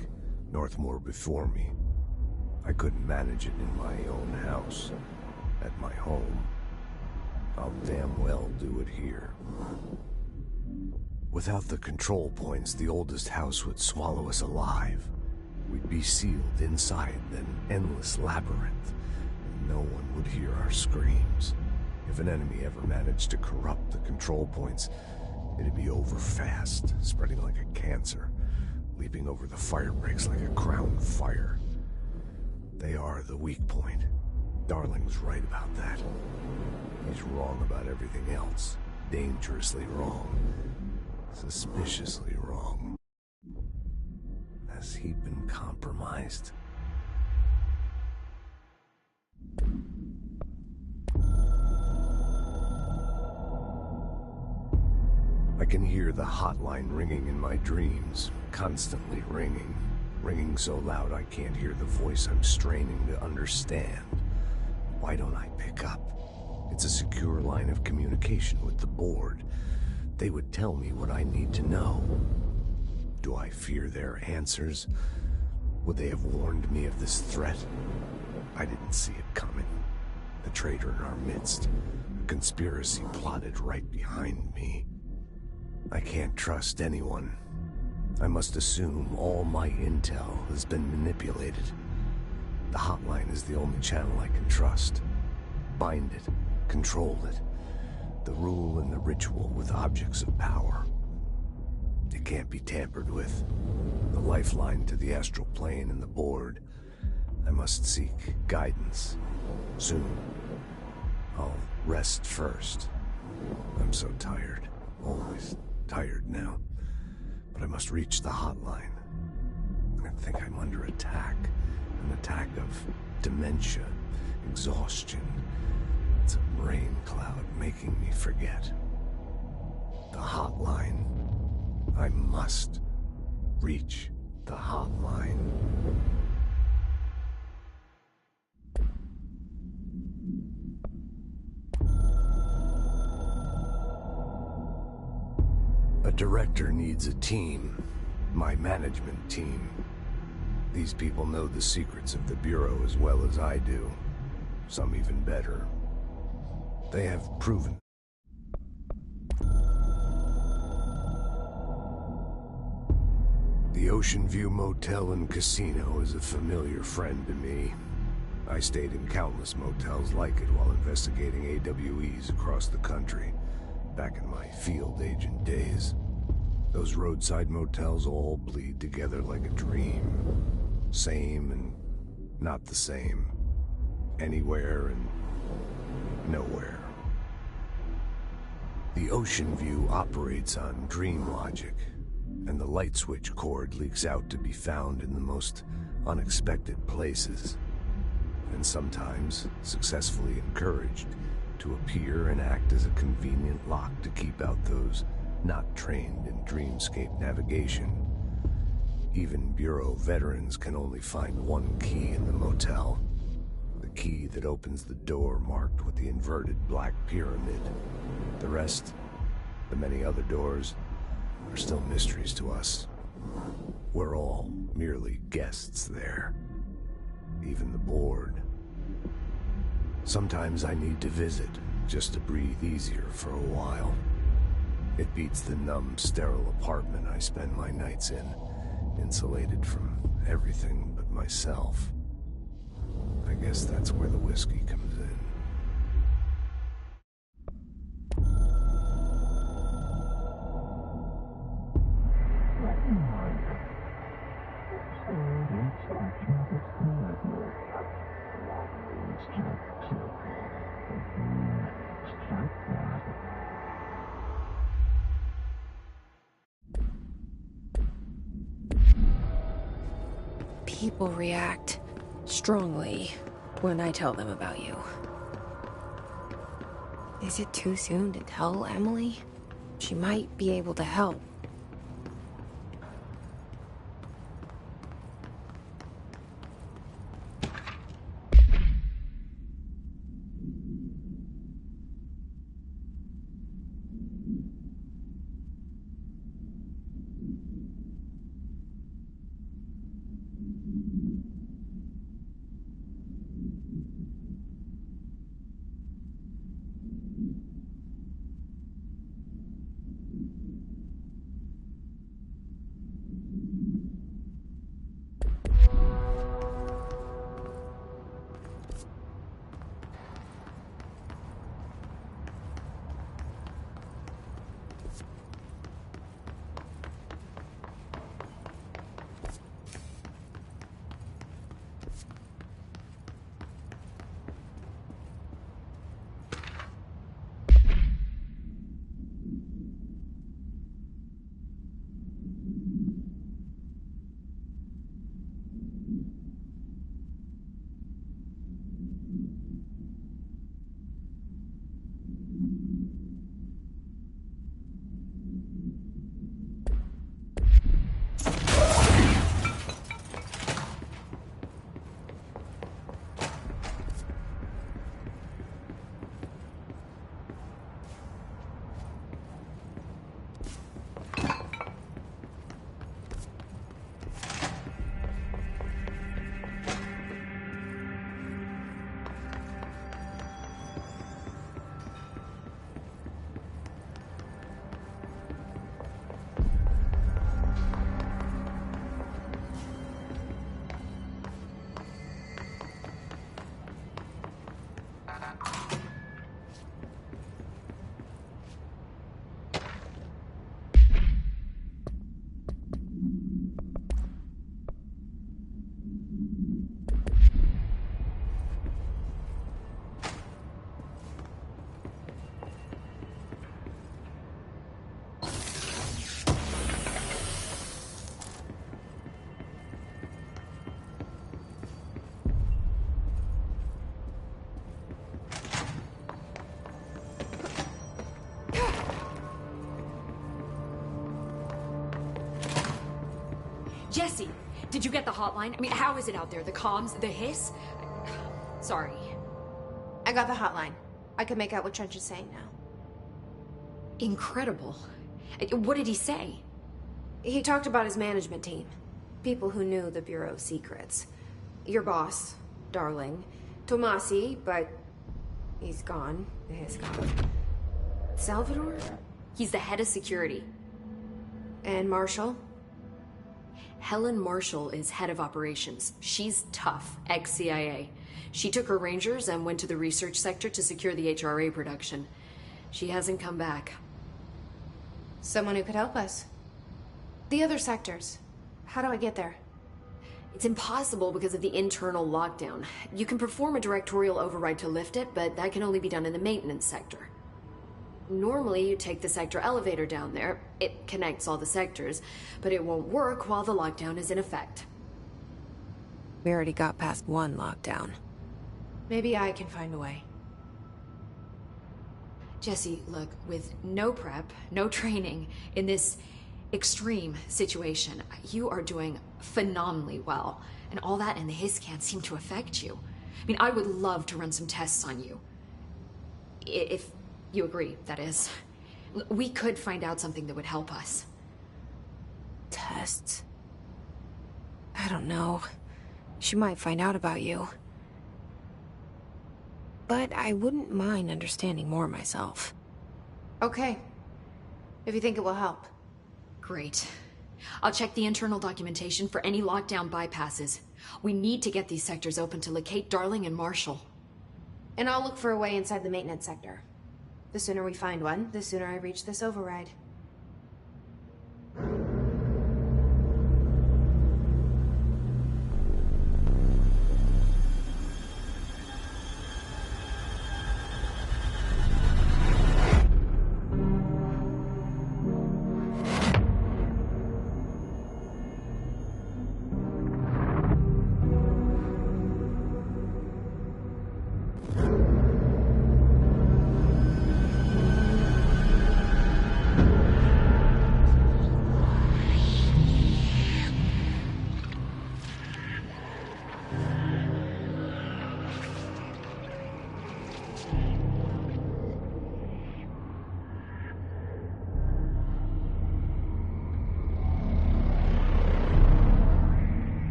Northmore before me. I couldn't manage it in my own house, at my home. I'll damn well do it here. Without the control points, the oldest house would swallow us alive. We'd be sealed inside an endless labyrinth, and no one would hear our screams. If an enemy ever managed to corrupt the control points, it'd be over fast, spreading like a cancer, leaping over the fire breaks like a crown fire. They are the weak point. Darling's right about that. He's wrong about everything else. Dangerously wrong. Suspiciously wrong. Has he been compromised? I can hear the hotline ringing in my dreams, constantly ringing. Ringing so loud I can't hear the voice I'm straining to understand. Why don't I pick up? It's a secure line of communication with the board. They would tell me what I need to know. Do I fear their answers? Would they have warned me of this threat? I didn't see it coming. The traitor in our midst. A conspiracy plotted right behind me. I can't trust anyone. I must assume all my intel has been manipulated. The hotline is the only channel I can trust. Bind it, control it. The rule and the ritual with objects of power. It can't be tampered with. The lifeline to the astral plane and the board. I must seek guidance. Soon. I'll rest first. I'm so tired. Always tired now. But I must reach the hotline. I think I'm under attack. An attack of dementia, exhaustion. It's a brain cloud making me forget. The hotline. I must reach the hotline. A director needs a team. My management team. These people know the secrets of the Bureau as well as I do. Some even better. They have proven. The Ocean View Motel and Casino is a familiar friend to me. I stayed in countless motels like it while investigating AWEs across the country, back in my field agent days. Those roadside motels all bleed together like a dream. Same and not the same. Anywhere and nowhere. The Ocean View operates on dream logic, and the light switch cord leaks out to be found in the most unexpected places, and sometimes successfully encouraged to appear and act as a convenient lock to keep out those not trained in dreamscape navigation. Even Bureau veterans can only find one key in the motel. The key that opens the door marked with the inverted black pyramid. The rest, the many other doors, are still mysteries to us. We're all merely guests there. Even the board. Sometimes I need to visit, just to breathe easier for a while. It beats the numb, sterile apartment I spend my nights in, insulated from everything but myself. I guess that's where the whiskey comes in. People react strongly when I tell them about you. Is it too soon to tell Emily? She might be able to help. Jesse, did you get the hotline? I mean, how is it out there? The comms, the hiss? Sorry. I got the hotline. I can make out what Trench is saying now. Incredible. What did he say? He talked about his management team. People who knew the Bureau's secrets. Your boss, Darling. Tomasi, but he's gone. He's gone. Salvador? He's the head of security. And Marshall? Helen Marshall is head of operations. She's tough, ex-CIA. She took her Rangers and went to the research sector to secure the HRA production. She hasn't come back. Someone who could help us. The other sectors. How do I get there? It's impossible because of the internal lockdown. You can perform a directorial override to lift it, but that can only be done in the maintenance sector. normally you take the sector elevator down there. It connects all the sectors, but it won't work while the lockdown is in effect. We already got past one lockdown. Maybe I can find a way. Jesse, look, with no prep, no training, in this extreme situation, you are doing phenomenally well. And all that and the hiss can't seem to affect you. I mean, I would love to run some tests on you. If you agree, that is. We could find out something that would help us. Tests? I don't know. She might find out about you. But I wouldn't mind understanding more myself. Okay. If you think it will help. Great. I'll check the internal documentation for any lockdown bypasses. We need to get these sectors open to locate Darling and Marshall. And I'll look for a way inside the maintenance sector. The sooner we find one, the sooner I reach this override.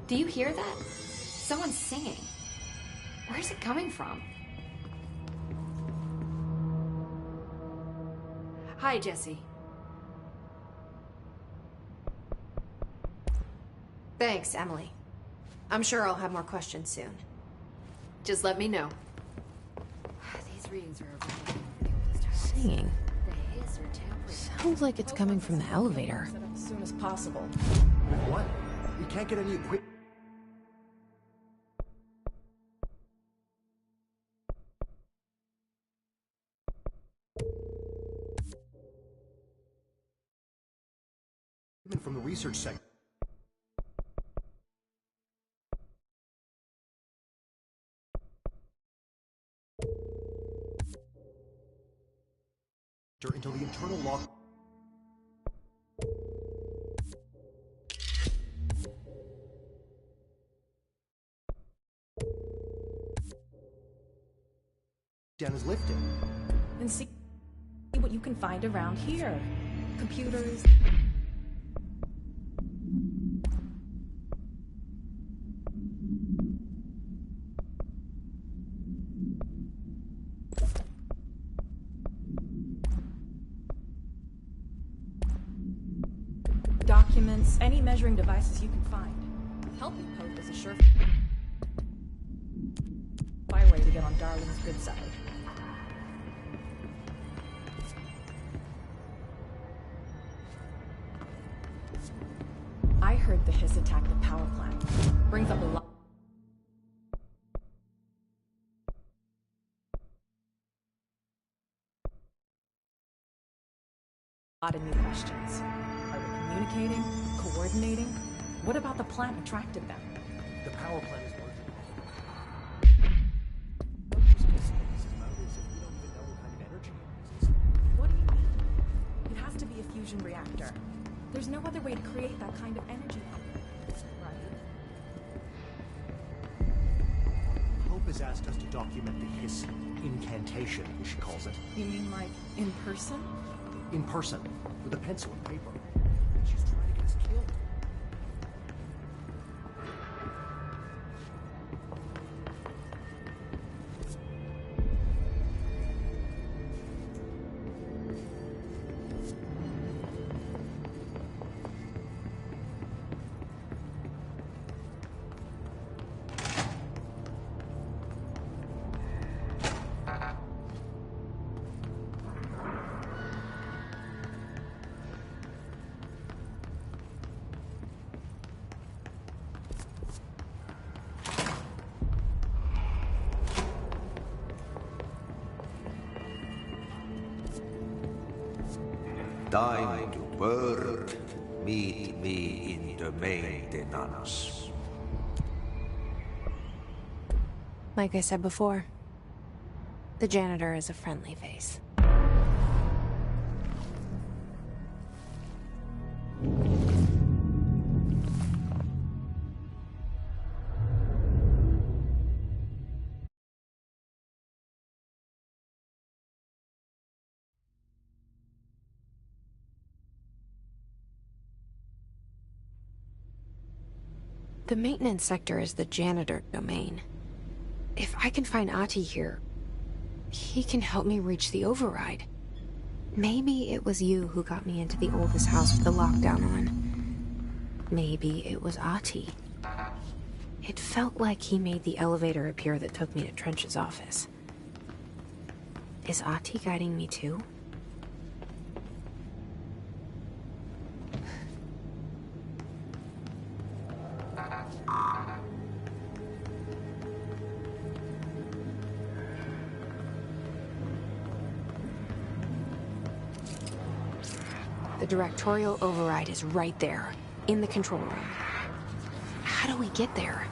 Do you hear that? Someone's singing. Where's it coming from? Hi, Jesse. Thanks, Emily. I'm sure I'll have more questions soon. Just let me know. These readings are Singing. Sounds like it's coming from the elevator. As soon as possible. With what? We can't get any equipment. From the research sector. Until the internal lock. Down is lifted. And see what you can find around here. Computers. Documents, any measuring devices you can find. Helping Pope is a surefire way to get on Darling's good side. I heard the hiss attacked the power plant. Brings up a lot of new questions. Are they communicating? Coordinating? What about the plant attracted them? The power plant is working. What do you mean? It has to be a fusion reactor. There's no other way to create that kind of energy. Right? Hope has asked us to document the hiss incantation, as she calls it. You mean like in person? In person, with a pencil and paper. She's trying to get us killed. time to work. Meet me in the maintenance. Like I said before, the janitor is a friendly face. The maintenance sector is the janitor domain. If I can find Ahti here, he can help me reach the override. Maybe it was you who got me into the oldest house with the lockdown on. Maybe it was Ahti. It felt like he made the elevator appear that took me to Trench's office. Is Ahti guiding me too? The directorial override is right there, in the control room. How do we get there?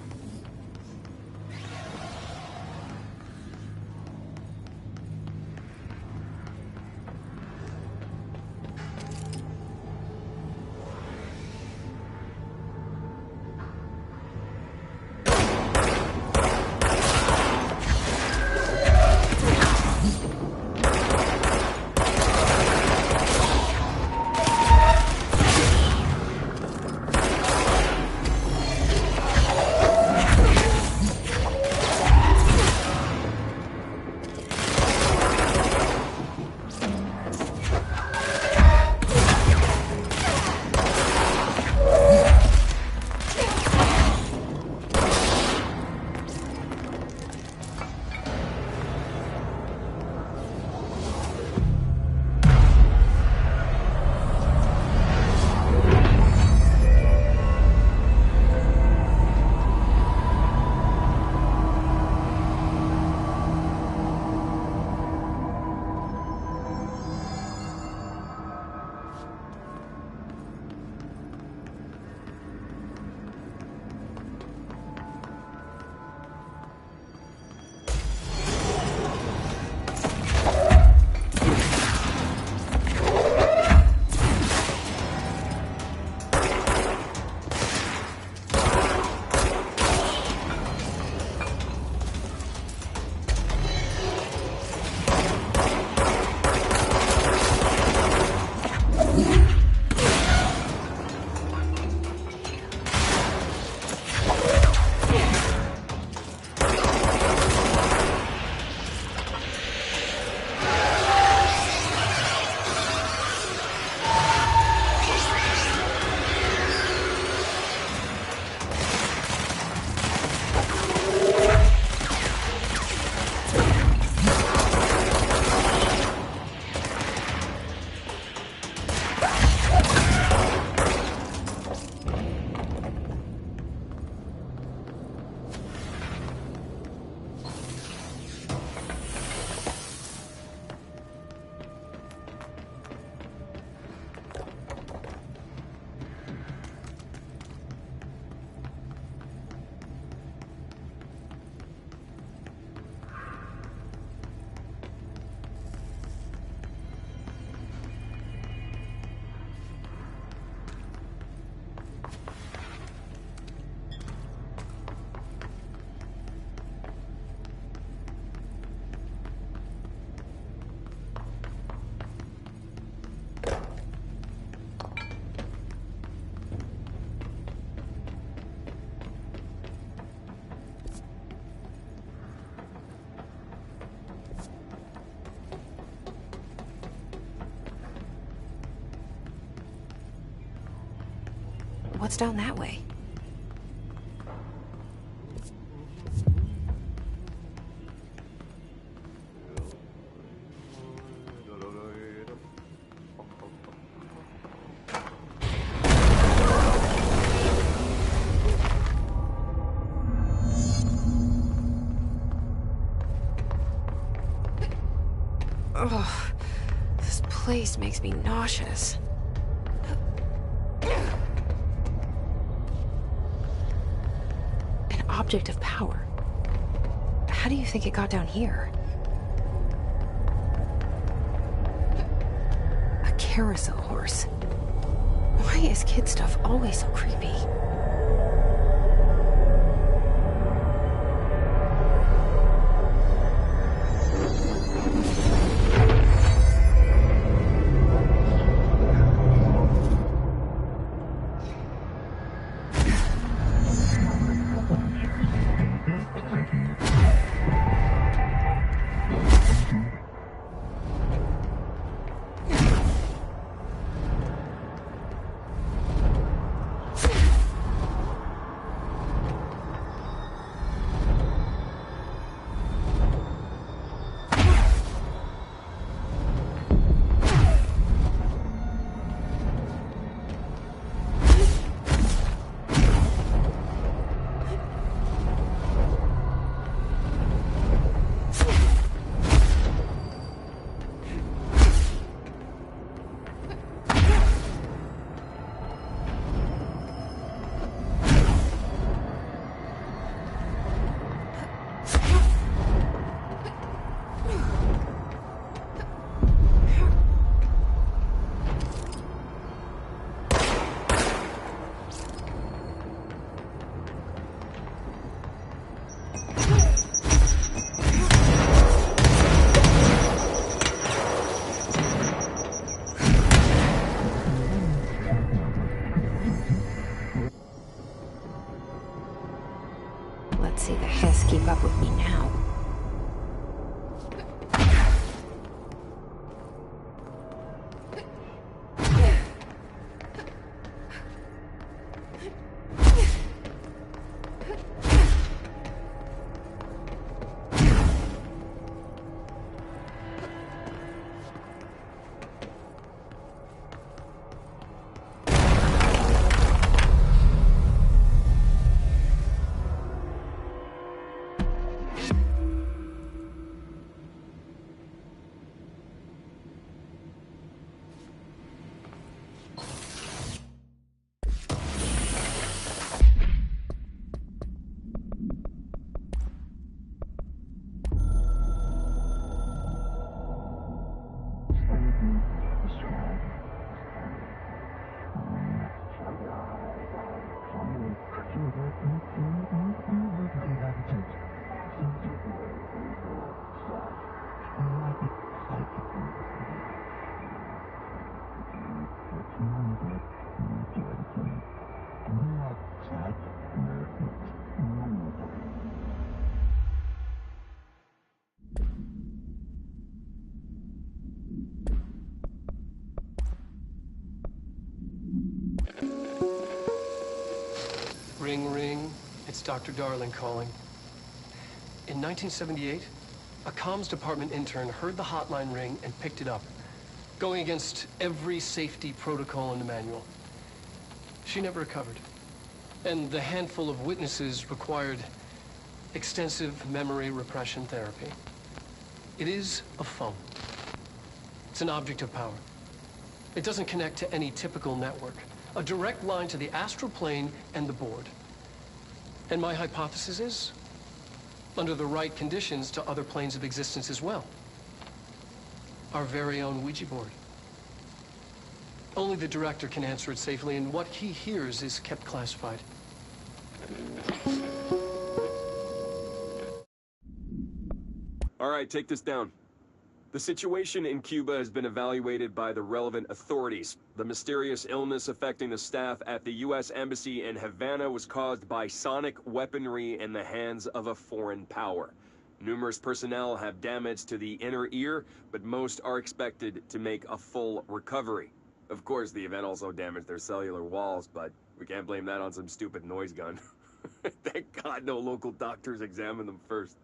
What's down that way? Ugh, this place makes me nauseous. An object of power. How do you think it got down here? A carousel horse. Why is kid stuff always so creepy? Let's see the Hess keep up with me now. Ring, ring. It's Dr. Darling calling. In 1978, a comms department intern heard the hotline ring and picked it up, going against every safety protocol in the manual. She never recovered, and the handful of witnesses required extensive memory repression therapy. It is a phone. It's an object of power. It doesn't connect to any typical network. A direct line to the astral plane and the board. And my hypothesis is, under the right conditions, to other planes of existence as well. Our very own Ouija board. Only the director can answer it safely, and what he hears is kept classified. All right, take this down. The situation in Cuba has been evaluated by the relevant authorities. The mysterious illness affecting the staff at the U.S. Embassy in Havana was caused by sonic weaponry in the hands of a foreign power. Numerous personnel have damage to the inner ear, but most are expected to make a full recovery. Of course, the event also damaged their cellular walls, but we can't blame that on some stupid noise gun. Thank God no local doctors examined them first.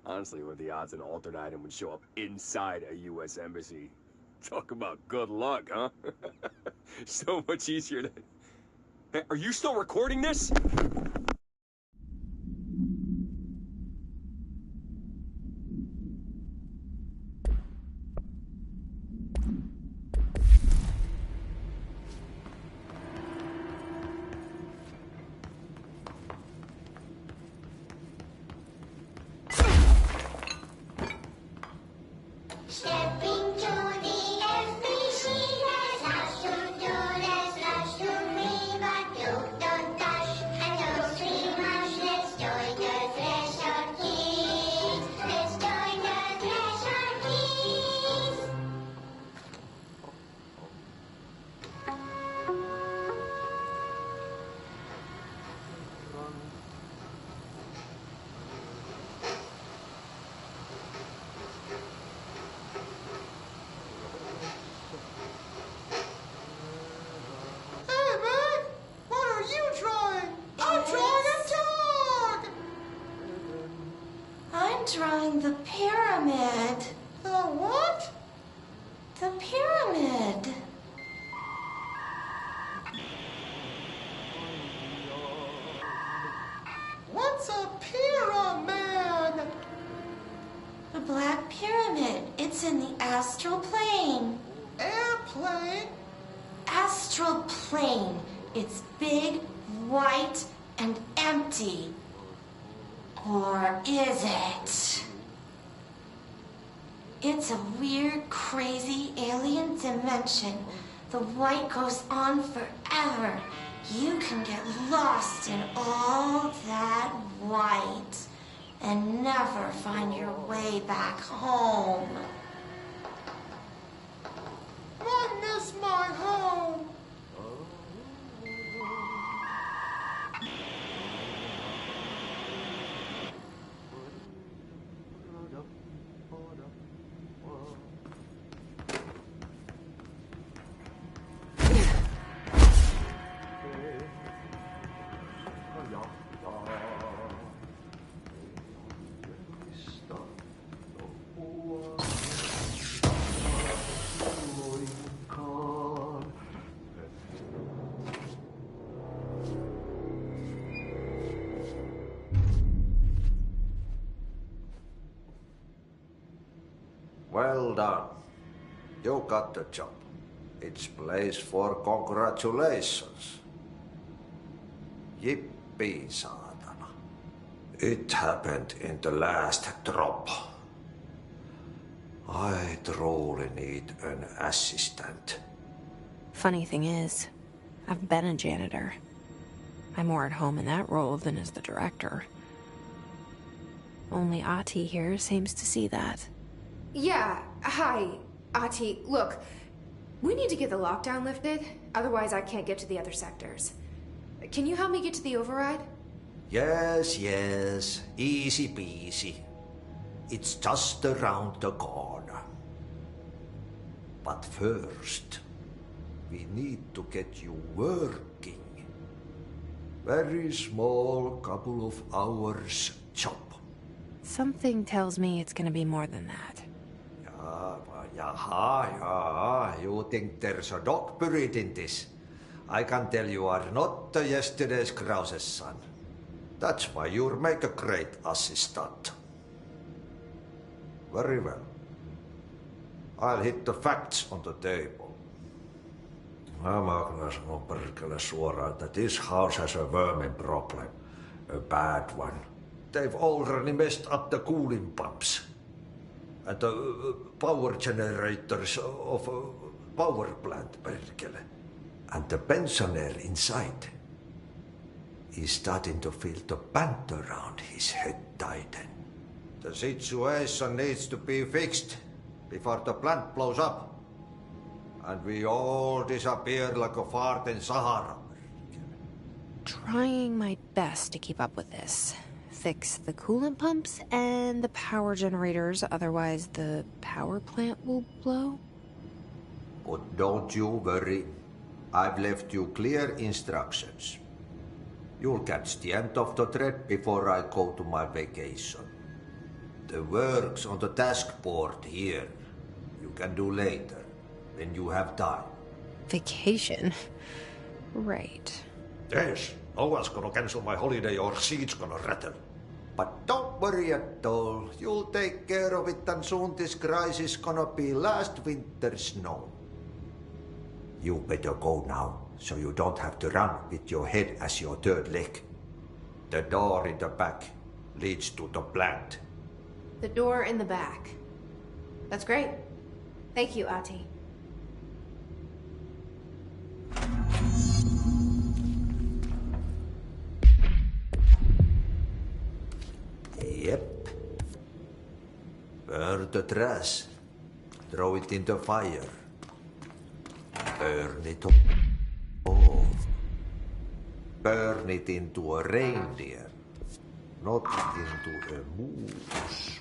Honestly, what are the odds an altered item would show up inside a U.S. embassy? Talk about good luck, huh? So much easier to... Hey, are you still recording this? drawing the pyramid. The what? The pyramid. What's a pyramid? The Black Pyramid. It's in the astral plane. Airplane? Astral plane. It's big, white, and empty. Or is it? It's a weird, crazy alien dimension. The white goes on forever. You can get lost in all that white and never find your way back home. I miss my home. Well done. You got the job. It's place for congratulations. Yippee, saatana. It happened in the last drop. I truly need an assistant. Funny thing is, I've been a janitor. I'm more at home in that role than as the director. Only Ati here seems to see that. Yeah, hi, Ati. Look, we need to get the lockdown lifted, otherwise I can't get to the other sectors. Can you help me get to the override? Yes, yes. Easy peasy. It's just around the corner. But first, we need to get you working. Very small, couple of hours job. Something tells me it's gonna be more than that. Yeah. You think there's a dog buried in this? I can tell you are not the yesterday's Krause's son. That's why you'll make a great assistant. Very well. I'll hit the facts on the table. Mä kyllä sanon perkele suoraan, että this house has a vermin problem. A bad one. They've already messed up the cooling pumps. And the power generators of a power plant, perkele. And the pensioner inside is starting to feel the band around his head tighten. The situation needs to be fixed before the plant blows up. And we all disappear like a fart in Sahara. Trying my best to keep up with this. Fix the coolant pumps and the power generators, otherwise the power plant will blow. But don't you worry. I've left you clear instructions. You'll catch the end of the thread before I go to my vacation. The work's on the task board here. You can do later, when you have time. Vacation? Right. Yes, no one's gonna cancel my holiday or seat's gonna rattle. But don't worry at all. You'll take care of it and soon this crisis gonna be last winter's snow. You better go now, so you don't have to run with your head as your third leg. The door in the back leads to the plant. The door in the back. That's great. Thank you, Ati. Yep. Burn the trash. Throw it in the fire. Burn it off. Burn it into a reindeer, not into a moose.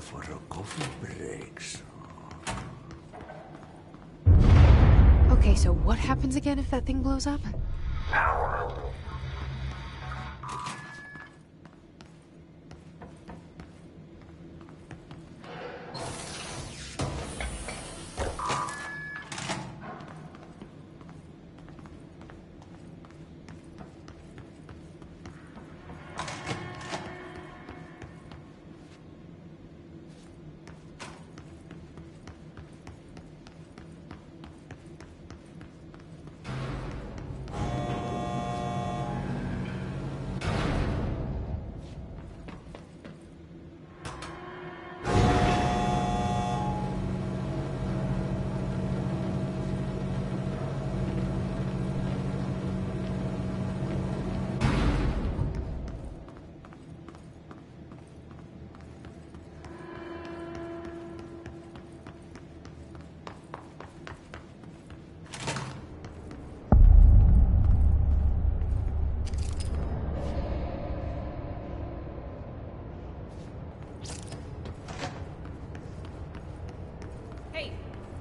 For a coffee break. Okay, so what happens again if that thing blows up? Power.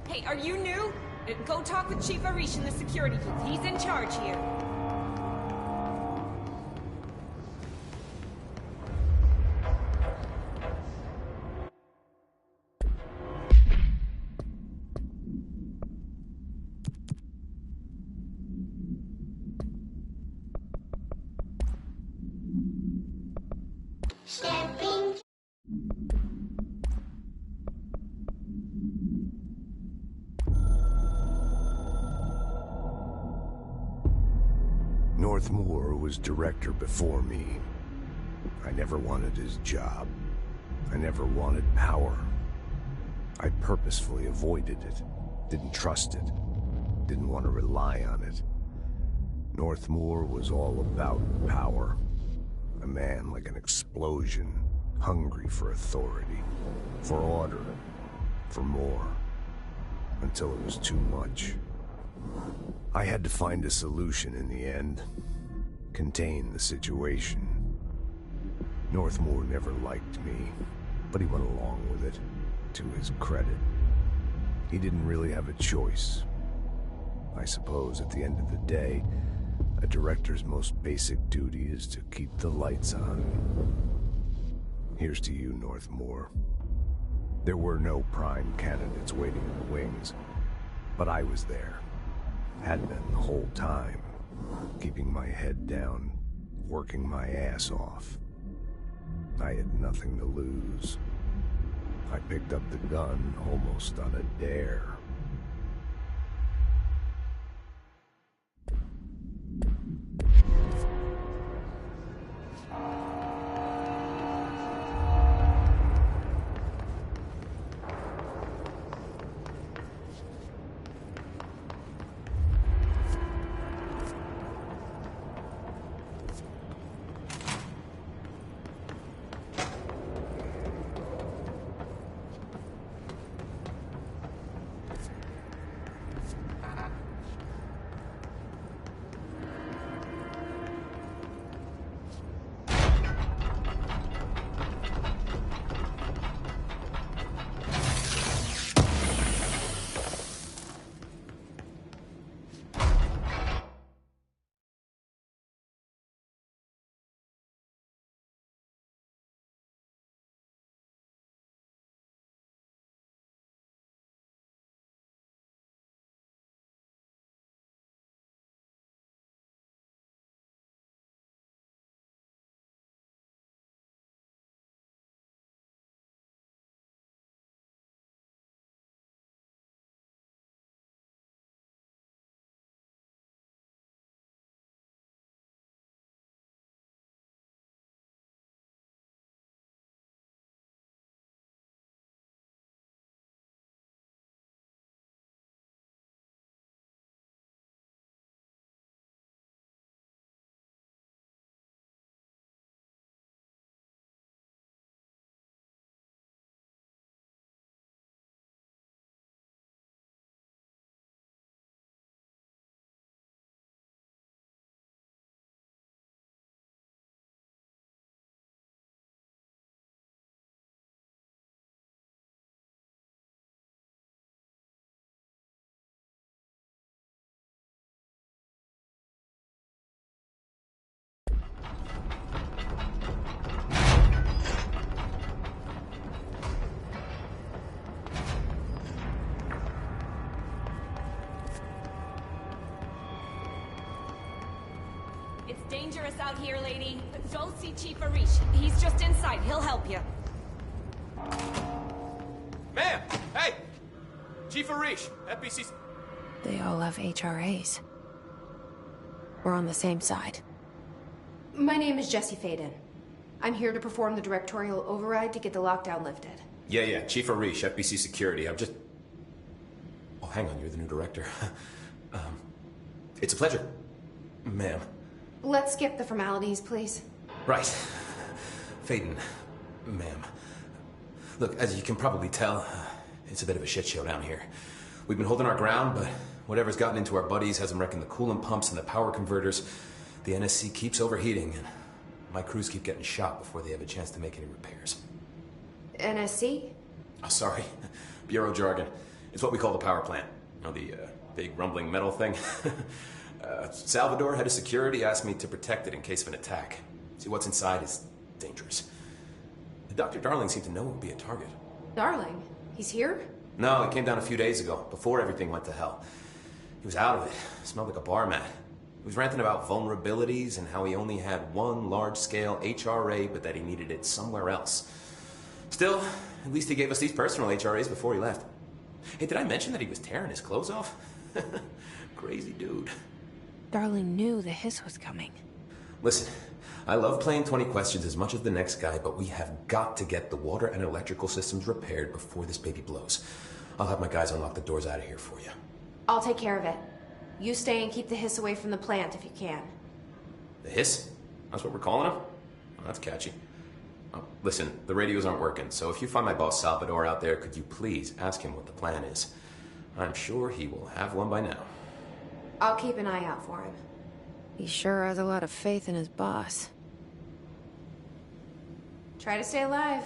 Hey, are you new? Go talk with Chief Arish in the security booth. He's in charge here. Stepping. Northmoor was director before me. I never wanted his job. I never wanted power. I purposefully avoided it, didn't trust it, didn't want to rely on it. Northmoor was all about power. A man like an explosion, hungry for authority, for order, for more, until it was too much. I had to find a solution in the end, contain the situation. Northmoor never liked me, but he went along with it, to his credit. He didn't really have a choice. I suppose at the end of the day, a director's most basic duty is to keep the lights on. Here's to you, Northmoor. There were no prime candidates waiting in the wings, but I was there. Had been the whole time, keeping my head down, working my ass off. I had nothing to lose. I picked up the gun almost on a dare. Dangerous out here, lady. Go see Chief Arish. He's just inside. He'll help you. Ma'am! Hey! Chief Arish, FBC's... They all have HRAs. We're on the same side. My name is Jesse Faden. I'm here to perform the directorial override to get the lockdown lifted. Yeah, Chief Arish, FBC Security. I'm just... Oh, hang on, you're the new director. It's a pleasure, ma'am. Let's skip the formalities, please. Right. Faden, ma'am. Look, as you can probably tell, it's a bit of a shit show down here. We've been holding our ground, but whatever's gotten into our buddies has them wrecking the coolant pumps and the power converters. The NSC keeps overheating, and my crews keep getting shot before they have a chance to make any repairs. NSC? Oh, sorry. Bureau jargon. It's what we call the power plant. You know, the big rumbling metal thing? Salvador, head of security, asked me to protect it in case of an attack. See, what's inside is dangerous. Dr. Darling seemed to know it would be a target. Darling? He's here? No, he came down a few days ago, before everything went to hell. He was out of it. Smelled like a bar mat. He was ranting about vulnerabilities and how he only had one large-scale HRA, but that he needed it somewhere else. Still, at least he gave us these personal HRAs before he left. Hey, did I mention that he was tearing his clothes off? Crazy dude. Darling knew the hiss was coming. Listen, I love playing 20 questions as much as the next guy, but we have got to get the water and electrical systems repaired before this baby blows. I'll have my guys unlock the doors out of here for you. I'll take care of it. You stay and keep the hiss away from the plant if you can. The hiss? That's what we're calling him? Oh, that's catchy. Oh, listen, the radios aren't working, so if you find my boss Salvador out there, could you please ask him what the plan is? I'm sure he will have one by now. I'll keep an eye out for him. He sure has a lot of faith in his boss. Try to stay alive.